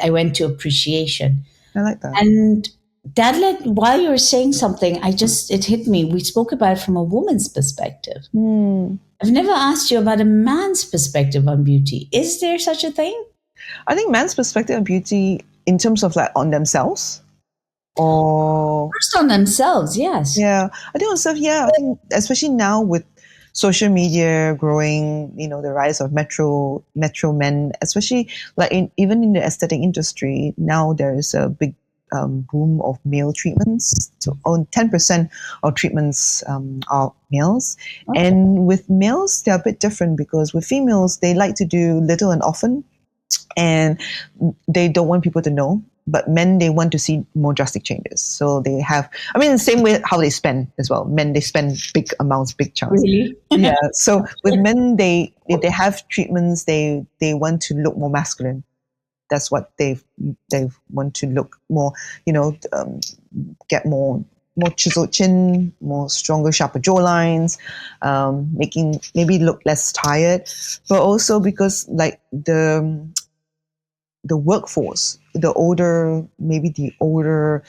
I went to appreciation. I like that. And that while you were saying something, it hit me. We spoke about it from a woman's perspective. I've never asked you about a man's perspective on beauty. Is there such a thing? I think man's perspective on beauty, in terms of like on themselves, or First on themselves, yes. yeah, I think on self. Yeah, I think especially now with social media growing, the rise of metro men, especially like even in the aesthetic industry, now there is a big boom of male treatments. So on 10% of treatments are males, Okay. and with males they're a bit different, because with females they like to do little and often, and they don't want people to know. But men, they want to see more drastic changes. So they have, I mean, the same way how they spend as well. Men, they spend big amounts, big chunks. Really? Yeah. So with men, if they have treatments, they want to look more masculine. That's what they want to look more, get more chiseled chin, more stronger, sharper jawlines, making maybe look less tired, but also because like the workforce, maybe the older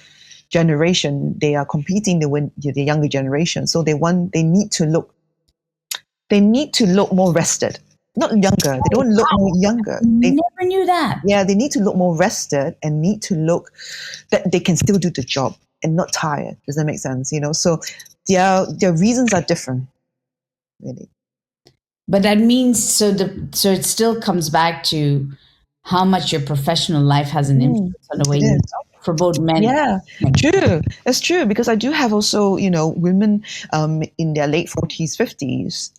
generation, they are competing with the younger generation. So they need to look more rested. Not younger. They don't look more younger. Never knew that. They need to look more rested and need to look that they can still do the job and not tired. Does that make sense? So their reasons are different, really. But that means so it still comes back to how much your professional life has an influence on the way It you is. look for both men. Yeah, true. That's true, because I do have also, women in their late 40s, 50s,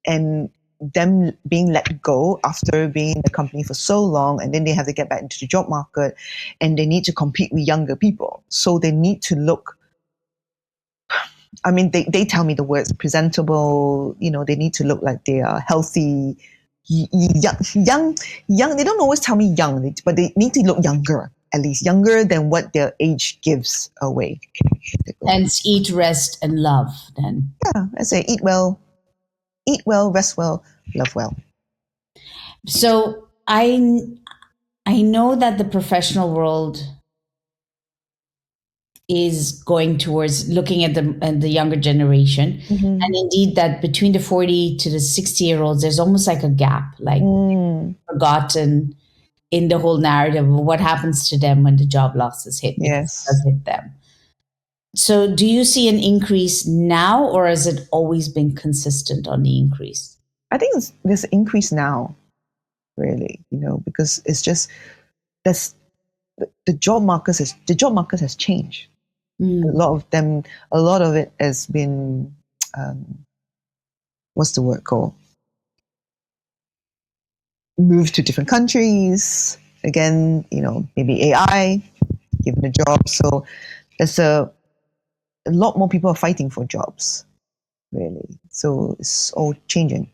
and them being let go after being in the company for so long, and then they have to get back into the job market, and they need to compete with younger people. So they need to look, I mean, they tell me the words presentable, they need to look like they are healthy, young. They don't always tell me young, but they need to look younger, at least younger than what their age gives away. Hence, eat, rest, and love. Then, Yeah, I say eat well, rest well, love well. so I know that the professional world is going towards looking at the younger generation, and indeed that between the 40 to the 60-year-olds, there's almost like a gap, like forgotten in the whole narrative of what happens to them when the job losses hit, because it does Yes. hit them. So do you see an increase now, or has it always been consistent on the increase? I think there's an increase now, really, because it's just that's the job market has changed. A lot of it has been, what's the word called? Moved to different countries. Again, maybe AI given a job. So there's a lot more people are fighting for jobs, really. So it's all changing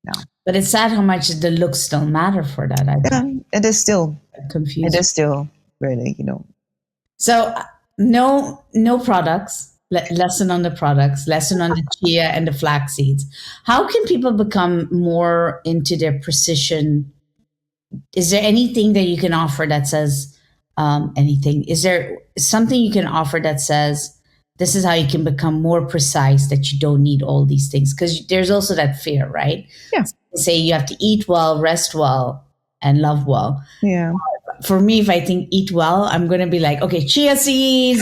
now. But it's sad how much the looks still matter for that. It is still, Confused. really, So no products. Lesson on the products. Lesson on the chia and the flax seeds. How can people become more into their precision? Is there anything that you can offer that says anything? Is there something you can offer that says this is how you can become more precise, that you don't need all these things? Because there's also that fear, right? Yeah. Say you have to eat well, rest well, and love well. Yeah. For me, if I think eat well, I'm going to be like, okay, chia seeds,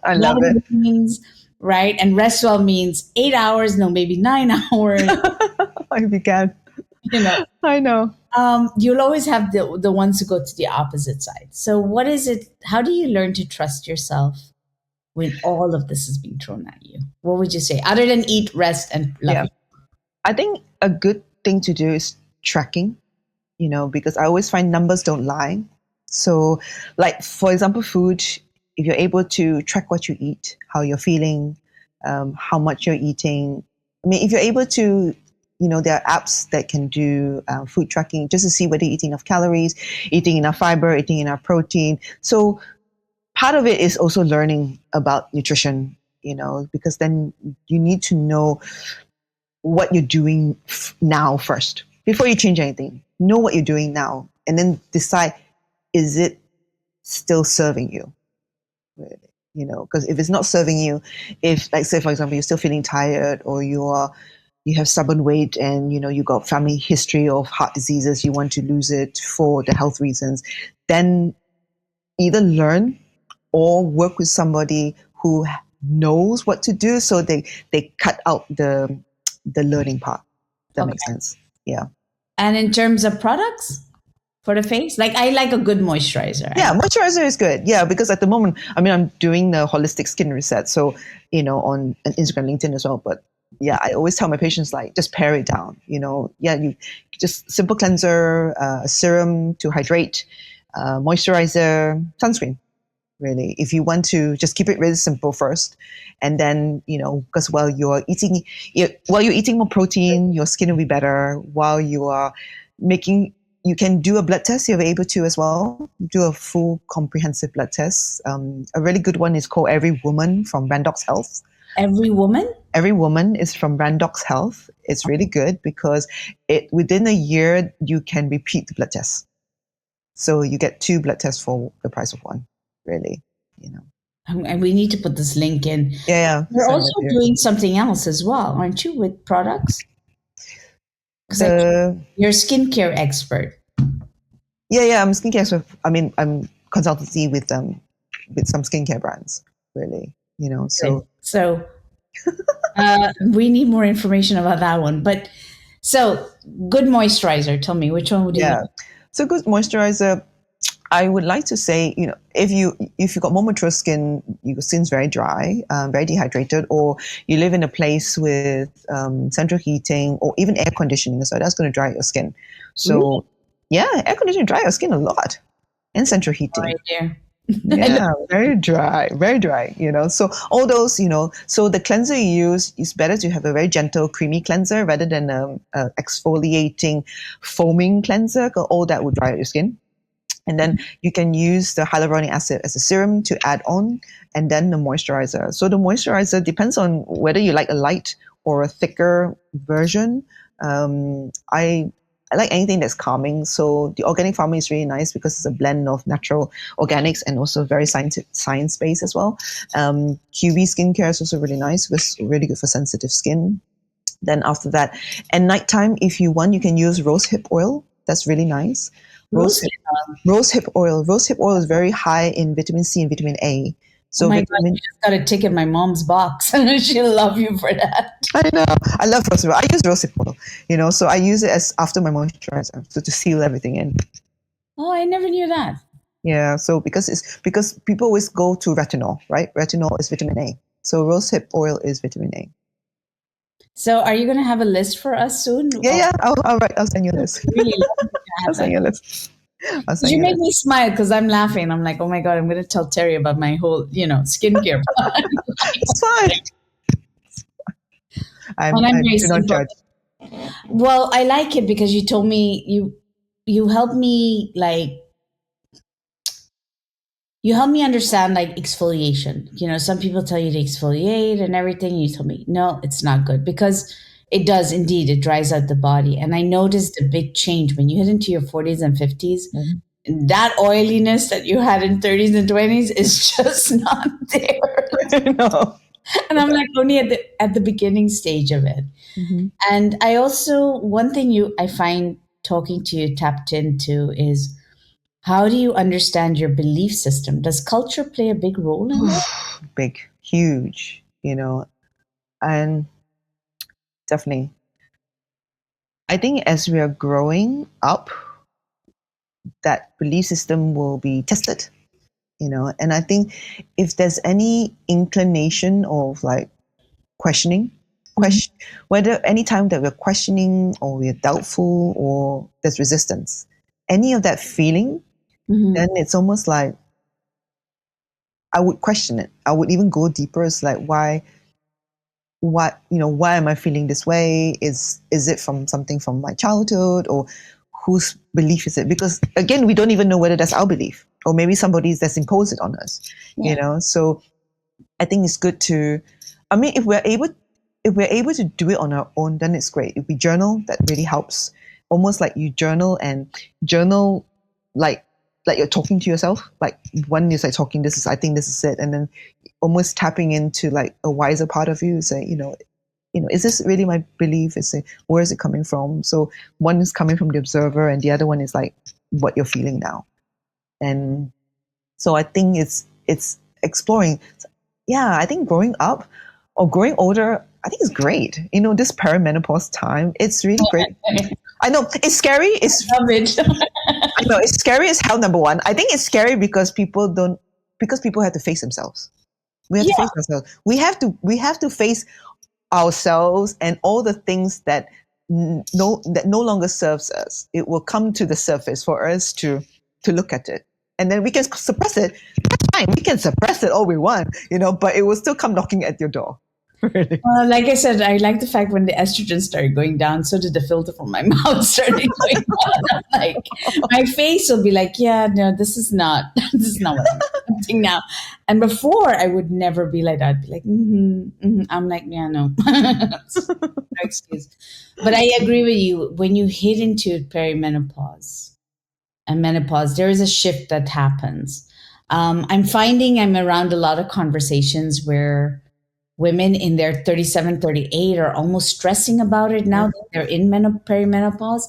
I love it. Means, right? And rest well means 8 hours, no, maybe 9 hours. If you can. I know. You'll always have the ones who go to the opposite side. So what is it? How do you learn to trust yourself when all of this is being thrown at you? What would you say, other than eat, rest, and love? Yeah. I think a good thing to do is tracking, because I always find numbers don't lie. So, like, for example, food, if you're able to track what you eat, how you're feeling, how much you're eating. I mean, if you're able to, there are apps that can do food tracking just to see whether you're eating enough calories, eating enough fiber, eating enough protein. So, part of it is also learning about nutrition, because then you need to know what you're doing now first before you change anything. Know what you're doing now and then decide, is it still serving you? Really? Because if it's not serving you, if, like, say, for example, you're still feeling tired, or you have stubborn weight, and you got family history of heart diseases, you want to lose it for the health reasons, then either learn or work with somebody who knows what to do, so they cut out the learning part. That Okay. makes sense. Yeah. And in terms of products for the face, like I like a good moisturizer. Yeah, moisturizer is good. Yeah, because at the moment, I mean, I'm doing the holistic skin reset, so on Instagram, LinkedIn as well. But yeah, I always tell my patients, like, just pare it down. Yeah, you just simple cleanser, serum to hydrate, moisturizer, sunscreen. Really, if you want to just keep it really simple first, and then because while you're eating more protein, your skin will be better. While you are making, you can do a blood test. You're able to as well do a full comprehensive blood test. A really good one is called Every Woman from Randox Health. Every woman? Every Woman is from Randox Health. It's really good because within a year you can repeat the blood test. So you get 2 blood tests for the price of one, really, And we need to put this link in. Yeah. You're Send also that here. doing something else as well, aren't you, with products? Because The you're a skincare expert. Yeah, I'm skincare. So I mean, I'm consultancy with some skincare brands, really. Good. So So we need more information about that one. But so good moisturizer. Tell me, which one would you yeah, use? so good moisturizer. I would like to say, if you got more mature skin, your skin's very dry, very dehydrated, or you live in a place with central heating or even air conditioning, so that's going to dry out your skin. Really? So, yeah, air conditioning dry your skin a lot, and central Right heating. there. I love Yeah, very dry, very dry, So all those, so the cleanser you use is better to have a very gentle, creamy cleanser rather than a exfoliating, foaming cleanser, 'cause all that would dry out your skin. And then you can use the hyaluronic acid as a serum to add on, and then the moisturizer. So the moisturizer depends on whether you like a light or a thicker version. I like anything that's calming. So the organic farming is really nice because it's a blend of natural organics and also very science based as well. QV skincare is also really nice. It's really good for sensitive skin. Then after that, at nighttime, if you want, you can use rosehip oil. That's really nice. rose. Rosehip Rosehip oil. Rosehip oil is very high in vitamin C and vitamin A. Oh So my God, you vitamin. just got a ticket in my mom's box. She'll love you for that. I know. I love rosehip. I use rosehip oil. So I use it as after my moisturizer, so to seal everything in. Oh, I never knew that. Yeah. So because people always go to retinol, right? Retinol is vitamin A. So rosehip oil is vitamin A. So are you going to have a list for us soon? Yeah, Oh, yeah. I'll send you a list. really love to I'll have send that. you a list. I'll send You you a make list. me smile because I'm laughing. I'm like, oh my God, I'm going to tell Terry about my whole, skincare plan. It's fine. And I I'm very do not simple. judge. Well, I like it because you told me you helped me you help me understand like exfoliation. Some people tell you to exfoliate and everything. You told me, no, it's not good because it does indeed. It dries out the body. And I noticed a big change when you hit into your 40s and 50s. Mhm. That oiliness that you had in 30s and 20s is just not there. No. And I'm like only at the beginning stage of it. Mm-hmm. And I also, one thing I find talking to you tapped into is, how do you understand your belief system? Does culture play a big role in that? Big, huge, and definitely. I think as we are growing up, that belief system will be tested, and I think if there's any inclination of like questioning whether any time that we're questioning or we're doubtful or there's resistance, any of that feeling, then it's almost like I would question it. I would even go deeper. It's like, why am I feeling this way? Is it from something from my childhood, or whose belief is it? Because again, we don't even know whether that's our belief, or maybe somebody's that's imposed it on us. So I think it's good to, I mean, if we're able to do it on our own, then it's great. If we journal, that really helps. Almost like you journal like you're talking to yourself. Like one is like talking, I think this is it. And then almost tapping into like a wiser part of you, say, is this really my belief? Where is it coming from? So one is coming from the observer and the other one is like what you're feeling now. And so I think it's exploring. Yeah, I think growing up or growing older, I think it's great. This perimenopause time, it's really great. I know it's scary. Love it. I know it's scary as hell. Number one, I think it's scary because people have to face themselves. We have to face ourselves. We have to face ourselves and all the things that no longer serves us. It will come to the surface for us to look at it, and then we can suppress it. That's fine. We can suppress it all we want, but it will still come knocking at your door. Really. Like I said, I like the fact when the estrogen started going down, so did the filter from my mouth started going down. I'm like, my face will be like, yeah, no, this is not what I'm doing now. And before, I would never be like that. I'd be like, I'm like, yeah, no, no excuse. But I agree with you. When you hit into perimenopause and menopause, there is a shift that happens. I'm finding I'm around a lot of conversations where women in their 37, 38 are almost stressing about it now that they're in perimenopause.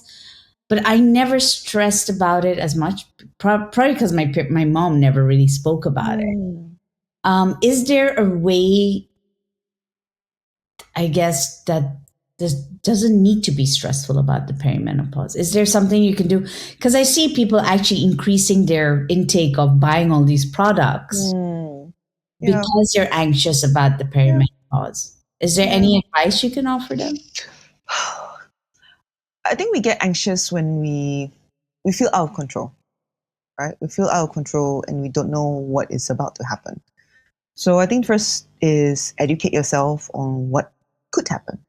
But I never stressed about it as much, probably because my mom never really spoke about it. Is there a way, I guess, that this doesn't need to be stressful about the perimenopause? Is there something you can do? Because I see people actually increasing their intake of buying all these products because you're anxious about the perimenopause. Is there any advice you can offer them? I think we get anxious when we feel out of control, right? We feel out of control and we don't know what is about to happen. So I think first is educate yourself on what could happen.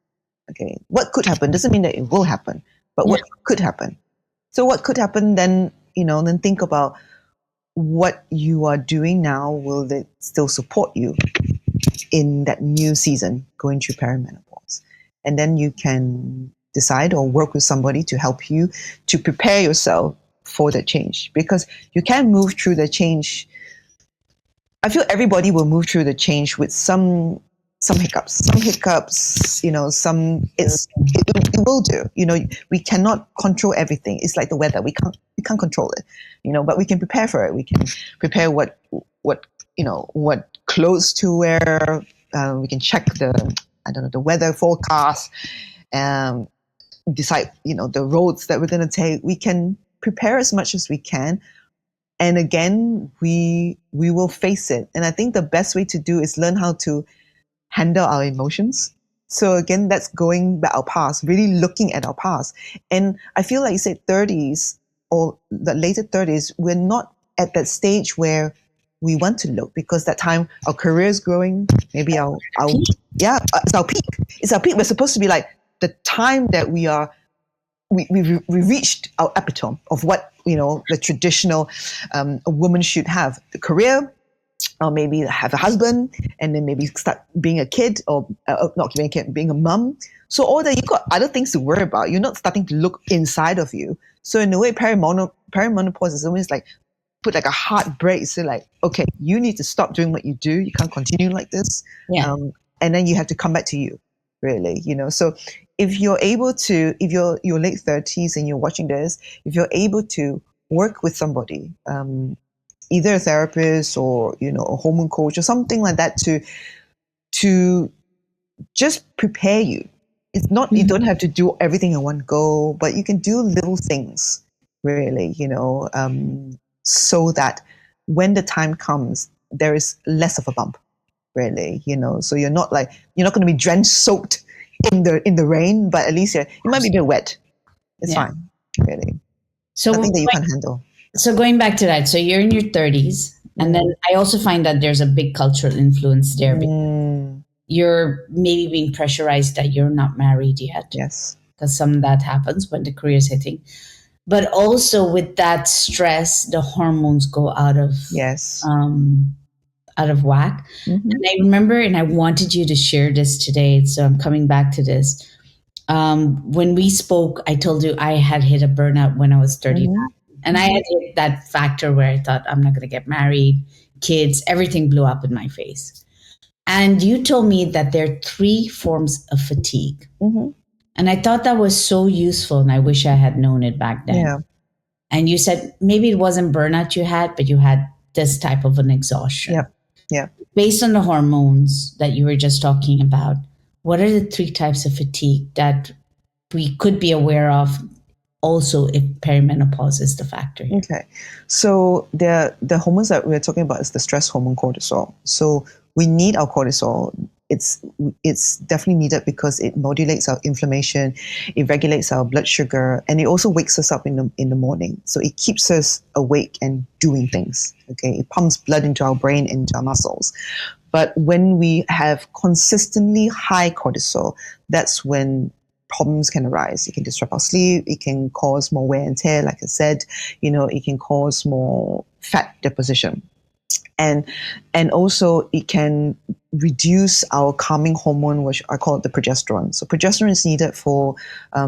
Okay, what could happen doesn't mean that it will happen, but what could happen. So what could happen, then then think about what you are doing now. Will it still support you in that new season going through perimenopause? And then you can decide or work with somebody to help you to prepare yourself for the change, because you can move through the change. I feel everybody will move through the change with some hiccups, it will do. We cannot control everything. It's like the weather. We can't control it, but we can prepare for it. We can prepare what clothes to wear. We can check the weather forecast, decide, the roads that we're going to take. We can prepare as much as we can. And again, we will face it. And I think the best way to do is learn how to handle our emotions. So again, that's going back our past, really looking at our past. And I feel like you said 30s or the later 30s, we're not at that stage where we want to look, because that time our career is growing. Maybe it's our peak. It's our peak. We're supposed to be like the time that we reached our epitome of what, the traditional a woman should have: the career, or maybe have a husband, and then maybe start being a kid, or not being a kid, being a mum. So all that, you got other things to worry about. You're not starting to look inside of you. So in a way, perimenopause is always like put like a hard brake. So like, okay, you need to stop doing what you do. You can't continue like this. And then you have to come back to you, really. So if you're able to, if you're your late 30s and you're watching this, if you're able to work with somebody, either a therapist or a hormone coach or something like that, to just prepare you. It's not, you don't have to do everything in one go, but you can do little things, really, so that when the time comes, there is less of a bump, really. So you're not going to be drenched, soaked in the rain, but at least it might be a bit wet. It's Yeah. fine, really. So Nothing that you can't handle. So going back to that, so you're in your 30s, and then I also find that there's a big cultural influence there. You're maybe being pressurized that you're not married yet, Yes. because some of that happens when the career is hitting. But also with that stress, the hormones go Yes. out of whack. And I remember, and I wanted you to share this today, so I'm coming back to this. When we spoke, I told you I had hit a burnout when I was 39. And I had hit that factor where I thought, I'm not going to get married, kids, everything blew up in my face. And you told me that there are 3 forms of fatigue. And I thought that was so useful. And I wish I had known it back then. Yeah. And you said maybe it wasn't burnout you had, but you had this type of an exhaustion. Yeah. Yeah. Based on the hormones that you were just talking about, what are the 3 types of fatigue that we could be aware of also if perimenopause is the factor here? Okay. So the hormones that we're talking about is the stress hormone cortisol. So we need our cortisol. It's definitely needed because it modulates our inflammation, it regulates our blood sugar, and it also wakes us up in the morning. So it keeps us awake and doing things. Okay. It pumps blood into our brain, into our muscles. But when we have consistently high cortisol, that's when problems can arise. It can disrupt our sleep. It can cause more wear and tear, like I said. It can cause more fat deposition. And also it can reduce our calming hormone, which I call it the progesterone. So progesterone is needed for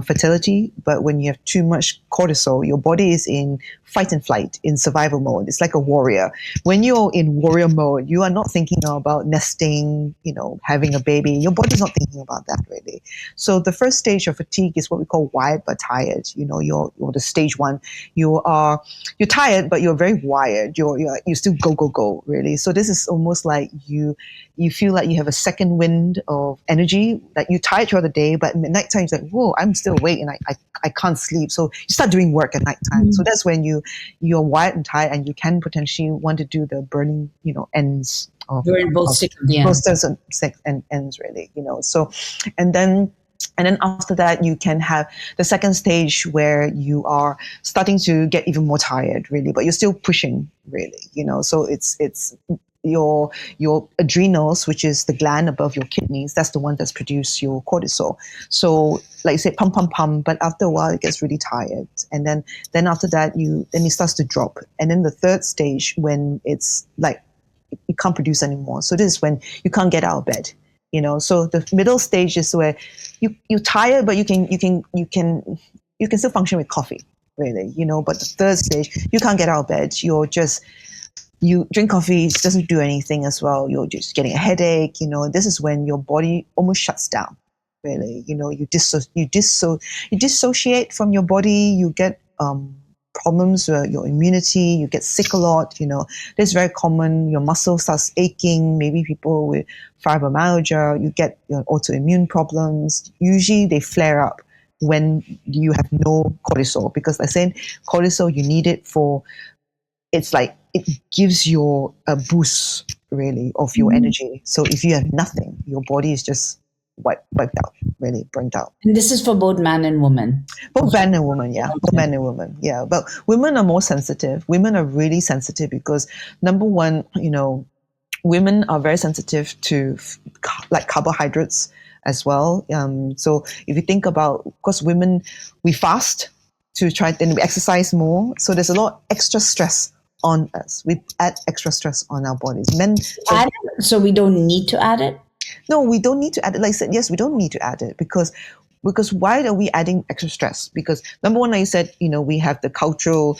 fertility, but when you have too much cortisol, your body is in fight and flight, in survival mode. It's like a warrior. When you're in warrior mode, you are not thinking about nesting, having a baby. Your body's not thinking about that really. So the first stage of fatigue is what we call wired but tired. You're the stage 1. You're tired, but you're very wired. You still go really. So this is almost like you feel like you have a second wind of energy, that you tired throughout the day, but at nighttime it's like, whoa, I'm still awake and I can't sleep. So you start doing work at nighttime. So that's when you're wired and tired, and you can potentially want to do the burning, ends of both sick of the both sick and ends really, So, and then after that, you can have the second stage where you are starting to get even more tired, really, but you're still pushing, really, So it's your adrenals, which is the gland above your kidneys. That's the one that's produced your cortisol. So, like you said, pump, but after a while, it gets really tired, and then after that, then it starts to drop, and then the third stage when it's like you can't produce anymore. So this is when you can't get out of bed. So the middle stage is where you're tired, but you can still function with coffee, really, But the third stage, you can't get out of bed. You drink coffee, it doesn't do anything as well. You're just getting a headache. This is when your body almost shuts down, really. You dissociate from your body. You get problems with your immunity. You get sick a lot. This is very common. Your muscle starts aching. Maybe people with fibromyalgia, you get autoimmune problems. Usually they flare up when you have no cortisol, because like I said, cortisol, you need it for, it's like it gives you a boost really of your energy. So if you have nothing, your body is just wiped out, really burnt out. And this is for both man and woman. Both men and women, yeah. Both men and women, yeah. But women are more sensitive. Women are really sensitive because, number one, women are very sensitive to like carbohydrates as well. So if you think about, of course, women, we fast to try, then we exercise more. So there's a lot extra stress on us. We add extra stress on our bodies. Men, so we don't need to add it? No, we don't need to add it. Like I said, yes, we don't need to add it because why are we adding extra stress? Because number one, like you said, we have the cultural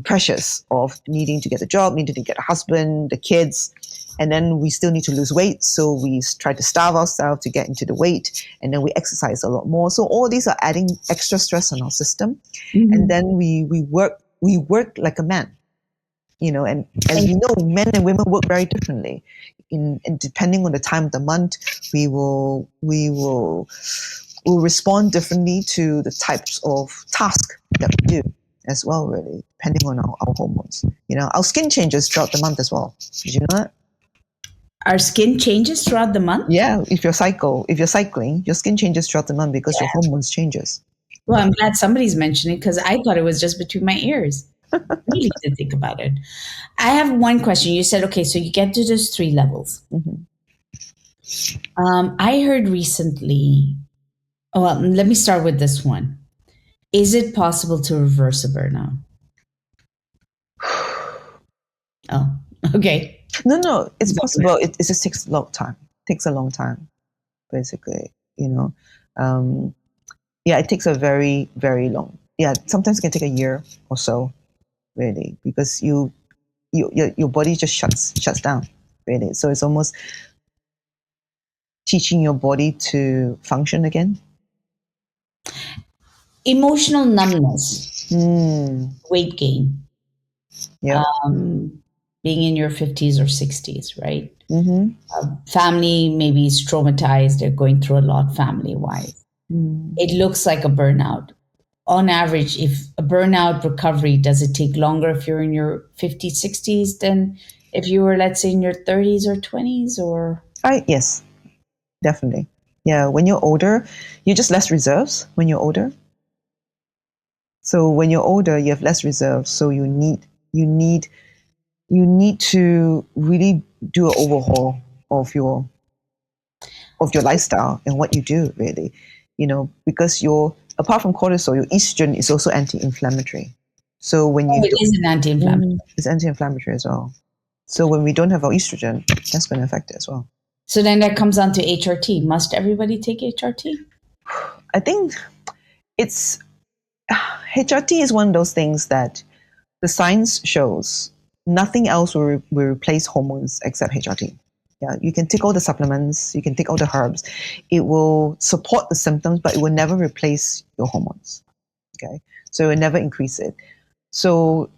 pressures of needing to get a job, needing to get a husband, the kids, and then we still need to lose weight. So we try to starve ourselves to get into the weight, and then we exercise a lot more. So all these are adding extra stress on our system. And then we work like a man. And as we know, men and women work very differently. And depending on the time of the month, we will respond differently to the types of tasks that we do as well, really, depending on our hormones. Our skin changes throughout the month as well. Did you know that? Our skin changes throughout the month? Yeah, if you're cycling, your skin changes throughout the month because your hormones changes. Well, I'm glad somebody's mentioning because I thought it was just between my ears. Really to think about it. I have one question. You said, okay, so you get to those 3 levels. Mhm. I heard recently, well, let me start with this one. Is it possible to reverse a burnout? Oh, okay. No, it's possible. It just takes a long time. Takes a long time, basically. Yeah, it takes a very, very long. Yeah, sometimes it can take a year or so, really, because your body just shuts down, really. So it's almost teaching your body to function again. Emotional numbness, Mm, weight gain, yeah. being in your 50s or 60s, right? Mm-hmm. Family maybe is traumatized, they're going through a lot family wise. Mm. It looks like a burnout. On average, if a burnout recovery, does it take longer if you're in your 50s, 60s than if you were, let's say, in your 30s or 20s? Or Yes, definitely. Yeah, when you're older, you're just less reserves when you're older. So when you're older, you have less reserves. So you need you need to really do an overhaul of your lifestyle and what you do, really. Because your apart from cortisol, your estrogen is also anti-inflammatory. So when oh, you it do, is an anti-inflammatory. it's anti-inflammatory as well. So when we don't have our estrogen, that's going to affect it as well. So then that comes on to HRT. Must everybody take HRT? I think it's HRT is one of those things that the science shows nothing else will replace hormones except HRT. Yeah, you can take all the supplements, you can take all the herbs. It will support the symptoms, but it will never replace your hormones. Okay, so it will never increase it. So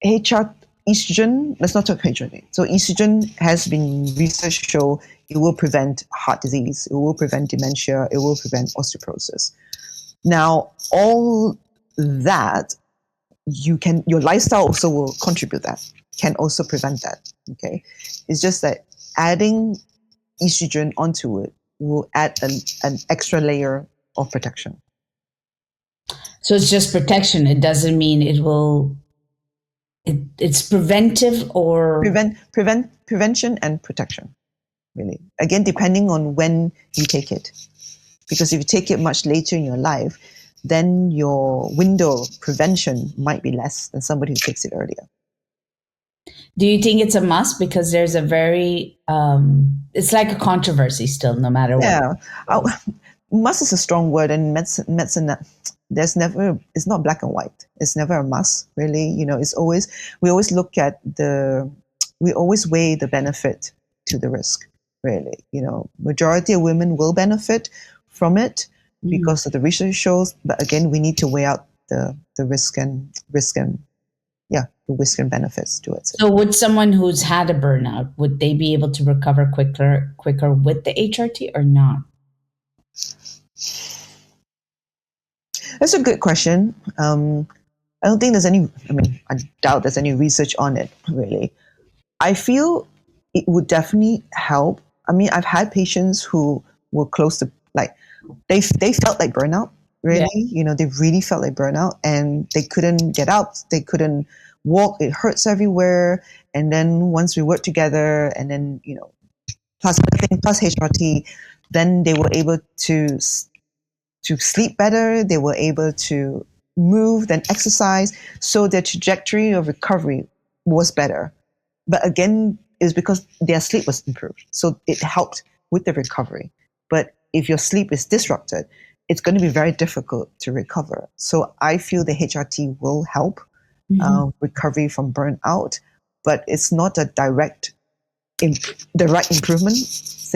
estrogen, let's not talk HRT. So estrogen has been research show it will prevent heart disease, it will prevent dementia, it will prevent osteoporosis. Now, all that your lifestyle also will contribute that, can also prevent that. Okay. It's just that adding estrogen onto it will add an extra layer of protection. So it's just protection. It doesn't mean it will. It's preventive or Prevention and protection, really. Again, depending on when you take it. Because if you take it much later in your life, then your window of prevention might be less than somebody who takes it earlier. do you think it's a must? Because there's a very, it's like a controversy still, no matter what. Yeah. Must is a strong word, and medicine it's not black and white. It's never a must, really. We always we always weigh the benefit to the risk, really. Majority of women will benefit from it because of the research shows, but again, we need to weigh out the the risk and benefits to it. So would someone who's had a burnout, would they be able to recover quicker with the HRT or not? That's a good question. I don't think there's any. I doubt there's any research on it, really. I feel it would definitely help. I've had patients who were close to, like, they felt like burnout, Yeah. really. They really felt like burnout, and they couldn't get out. They couldn't walk. It hurts everywhere. And then once we worked together, and then plus HRT, then they were able to sleep better. They were able to move, then exercise. So their trajectory of recovery was better. But again, it's because their sleep was improved. So it helped with the recovery. But if your sleep is disrupted, it's going to be very difficult to recover. So I feel the HRT will help recovery from burnout, but it's not a direct improvement.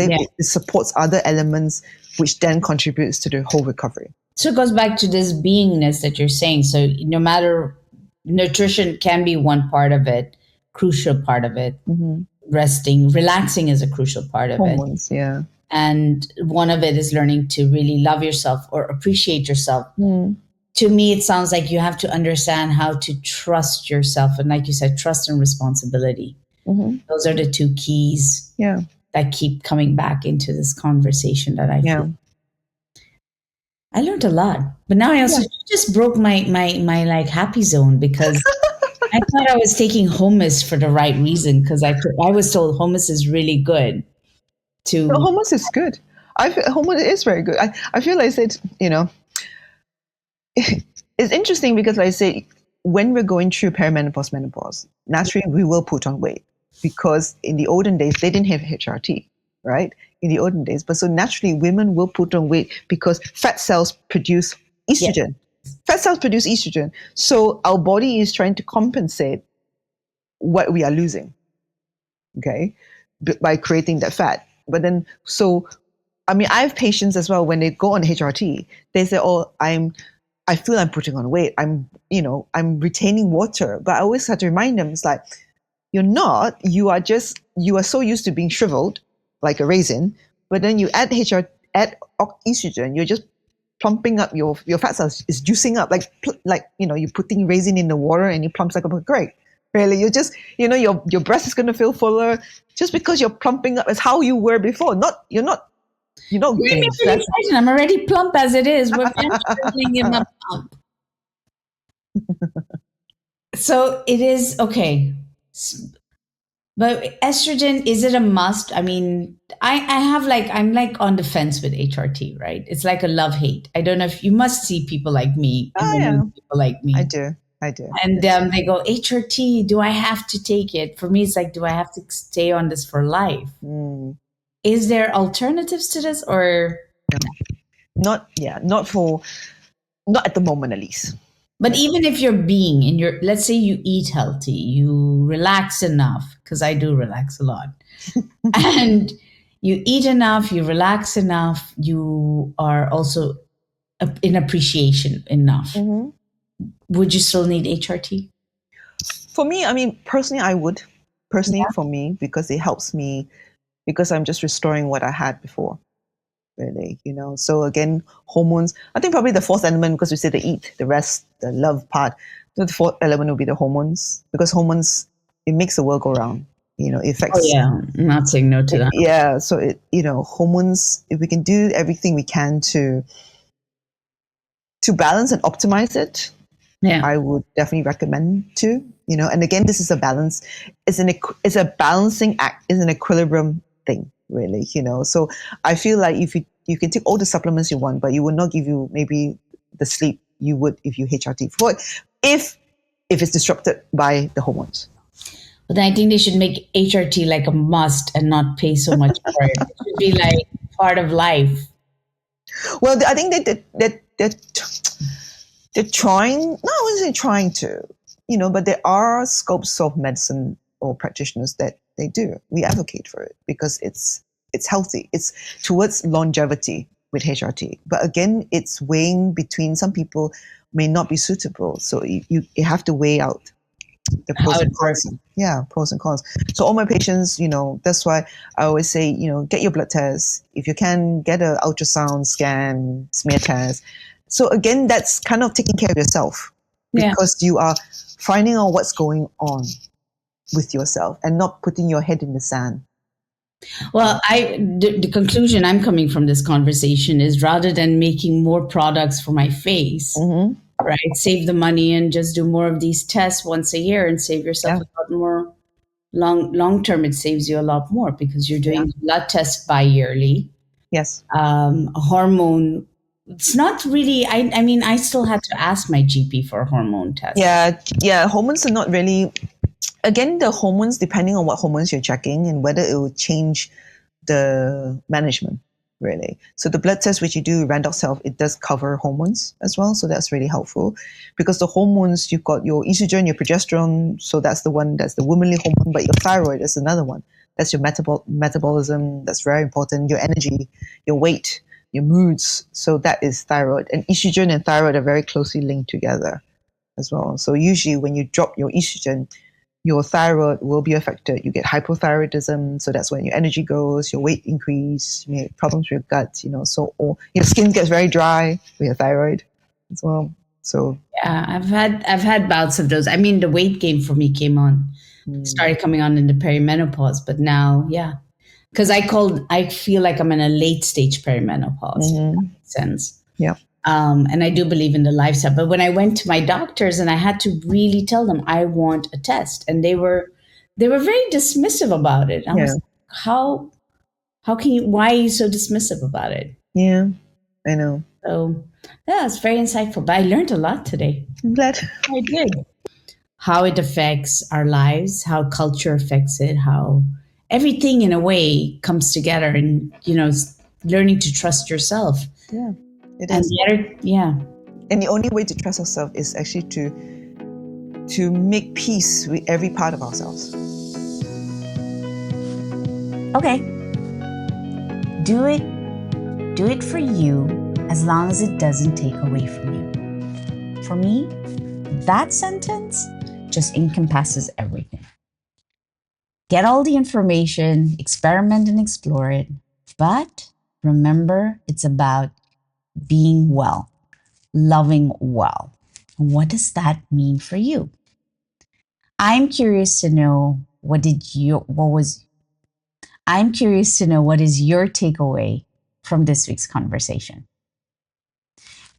It supports other elements, which then contributes to the whole recovery. So it goes back to this beingness that you're saying. So no matter, nutrition can be one part of it, crucial part of it. Resting, relaxing is a crucial part of it. Hormones, yeah. And one of it is learning to really love yourself or appreciate yourself. To me, it sounds like you have to understand how to trust yourself. And like you said, trust and responsibility. Those are the two keys Yeah. that keep coming back into this conversation that I Yeah. feel. I learned a lot, but now I also Yeah. just broke my like happy zone because I thought I was taking hummus for the right reason because I was told hummus is really good No, to. hummus is good. Hummus is very good. I feel like I said, it's interesting because like I say, when we're going through perimenopause, menopause, naturally we will put on weight because in the olden days they didn't have HRT, right? In the olden days, but so naturally women will put on weight because fat cells produce Yeah. estrogen. Fat cells produce estrogen, so our body is trying to compensate what we are losing, okay, by creating that fat. But then, so I mean, I have patients as well when they go on HRT, they say, "Oh, I feel I'm putting on weight. I'm retaining water." But I always have to remind them, it's like, you're not. You are so used to being shriveled like a raisin. But then you add estrogen, you're just plumping up your fat cells is juicing up like you're putting raisin in the water and it plumps like a grape. Really, you're just your breast is going to feel fuller just because you're plumping up as how you were before. Not you're not You made me gaining really fat. excited. I'm already plump as it is. We're shriveling in my plump. So it is okay. But estrogen, is it a must? I mean, I have like, I'm like on the fence with HRT, right? It's like a love hate. I don't know if you must see people like me in Oh the yeah, room, people like I me. do. I do. And Yes. they go, HRT, do I have to take it? For me, it's like, do I have to stay on this for life? Mm, Is there alternatives to this or? not at the moment at least. But Yeah. even if you're being in your, let's say you eat healthy, you relax enough, because I do relax a lot, and you eat enough, you relax enough, you are also in appreciation enough. Hmm. Would you still need HRT? For me, I mean, personally, I would. Personally, Yeah. for me, because it helps me, because I'm just restoring what I had before, really. So again, hormones, I think probably the fourth element, because we say the eat, the rest, the love part. So the fourth element will be the hormones, because hormones, it makes the world go round. It Oh, affects, yeah. I'm not saying no to that. yeah. So hormones, if we can do everything we can to balance and optimize it, Yeah. I would definitely recommend to. And again, this is a balance. It's a balancing act. It's an equilibrium thing, really. So I feel like if you can take all the supplements you want, but you will not give you maybe the sleep you would if you HRT for it, if it's disrupted by the hormones. But I think they should make HRT like a must and not pay so much for it. It should be like part of life. Well, I think they're trying. No, I wouldn't say trying to, but there are scopes of medicine or practitioners that they do. We advocate for it because it's healthy. It's towards longevity with HRT. But again, it's weighing between some people may not be suitable. So you have to weigh out the How pros it and works. cons. Yeah, pros and cons. So all my patients, that's why I always say, get your blood test. If you can, get an ultrasound scan, smear test. So again, that's kind of taking care of yourself Yeah. because you are finding out what's going on with yourself and not putting your head in the sand. Well, the conclusion I'm coming from this conversation is rather than making more products for my face, Mm-hmm. right? Save the money and just do more of these tests once a year and save yourself Yeah. a lot more long term. It saves you a lot more because you're Yeah. doing blood tests bi-yearly. Yes. A hormone. It's not really. I mean, I still had to ask my GP for a hormone test. Yeah. Yeah. Hormones are not really. Again, the hormones, depending on what hormones you're checking and whether it will change the management, really. So the blood test which you do, Randolph's Health, it does cover hormones as well. So that's really helpful because the hormones, you've got your estrogen, your progesterone. So that's the one, that's the womanly hormone, but your thyroid is another one. That's your metabolism. That's very important. Your energy, your weight, your moods. So that is thyroid. And estrogen and thyroid are very closely linked together as well. So usually when you drop your estrogen, your thyroid will be affected. You get hypothyroidism, so that's when your energy goes, your weight increase, you get problems with your gut, or your skin gets very dry with your thyroid as well. So Yeah, I've had bouts of those. I mean, the weight gain for me came on started coming on into perimenopause. But now, yeah, because I feel like I'm in a late stage perimenopause. If that makes sense. Yeah. And I do believe in the lifestyle. But when I went to my doctors and I had to really tell them I want a test, and they were very dismissive about it. I was like, how can you? Why are you so dismissive about it? Yeah, I know. So yeah, it's very insightful. But I learned a lot today. I'm glad. I did. How it affects our lives, how culture affects it, how everything in a way comes together, and learning to trust yourself. Yeah, it And is. the other, yeah. And the only way to trust ourselves is actually to make peace with every part of ourselves. Okay. Do it for you, as long as it doesn't take away from you. For me, that sentence just encompasses everything. Get all the information, experiment and explore it, but remember, it's about being well, loving well. What does that mean for you? I'm curious to know what is your takeaway from this week's conversation.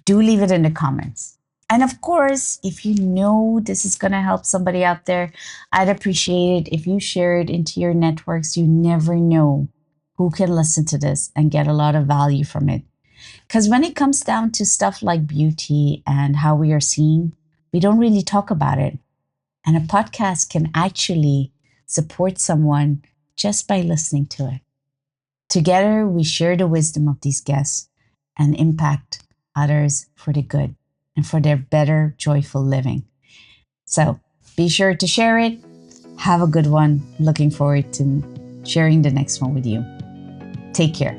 Do leave it in the comments. And of course, if you know this is going to help somebody out there, I'd appreciate it if you share it into your networks. You never know who can listen to this and get a lot of value from it. Because when it comes down to stuff like beauty and how we are seen, we don't really talk about it. And a podcast can actually support someone just by listening to it. Together, we share the wisdom of these guests and impact others for the good and for their better, joyful living. So be sure to share it. Have a good one. Looking forward to sharing the next one with you. Take care.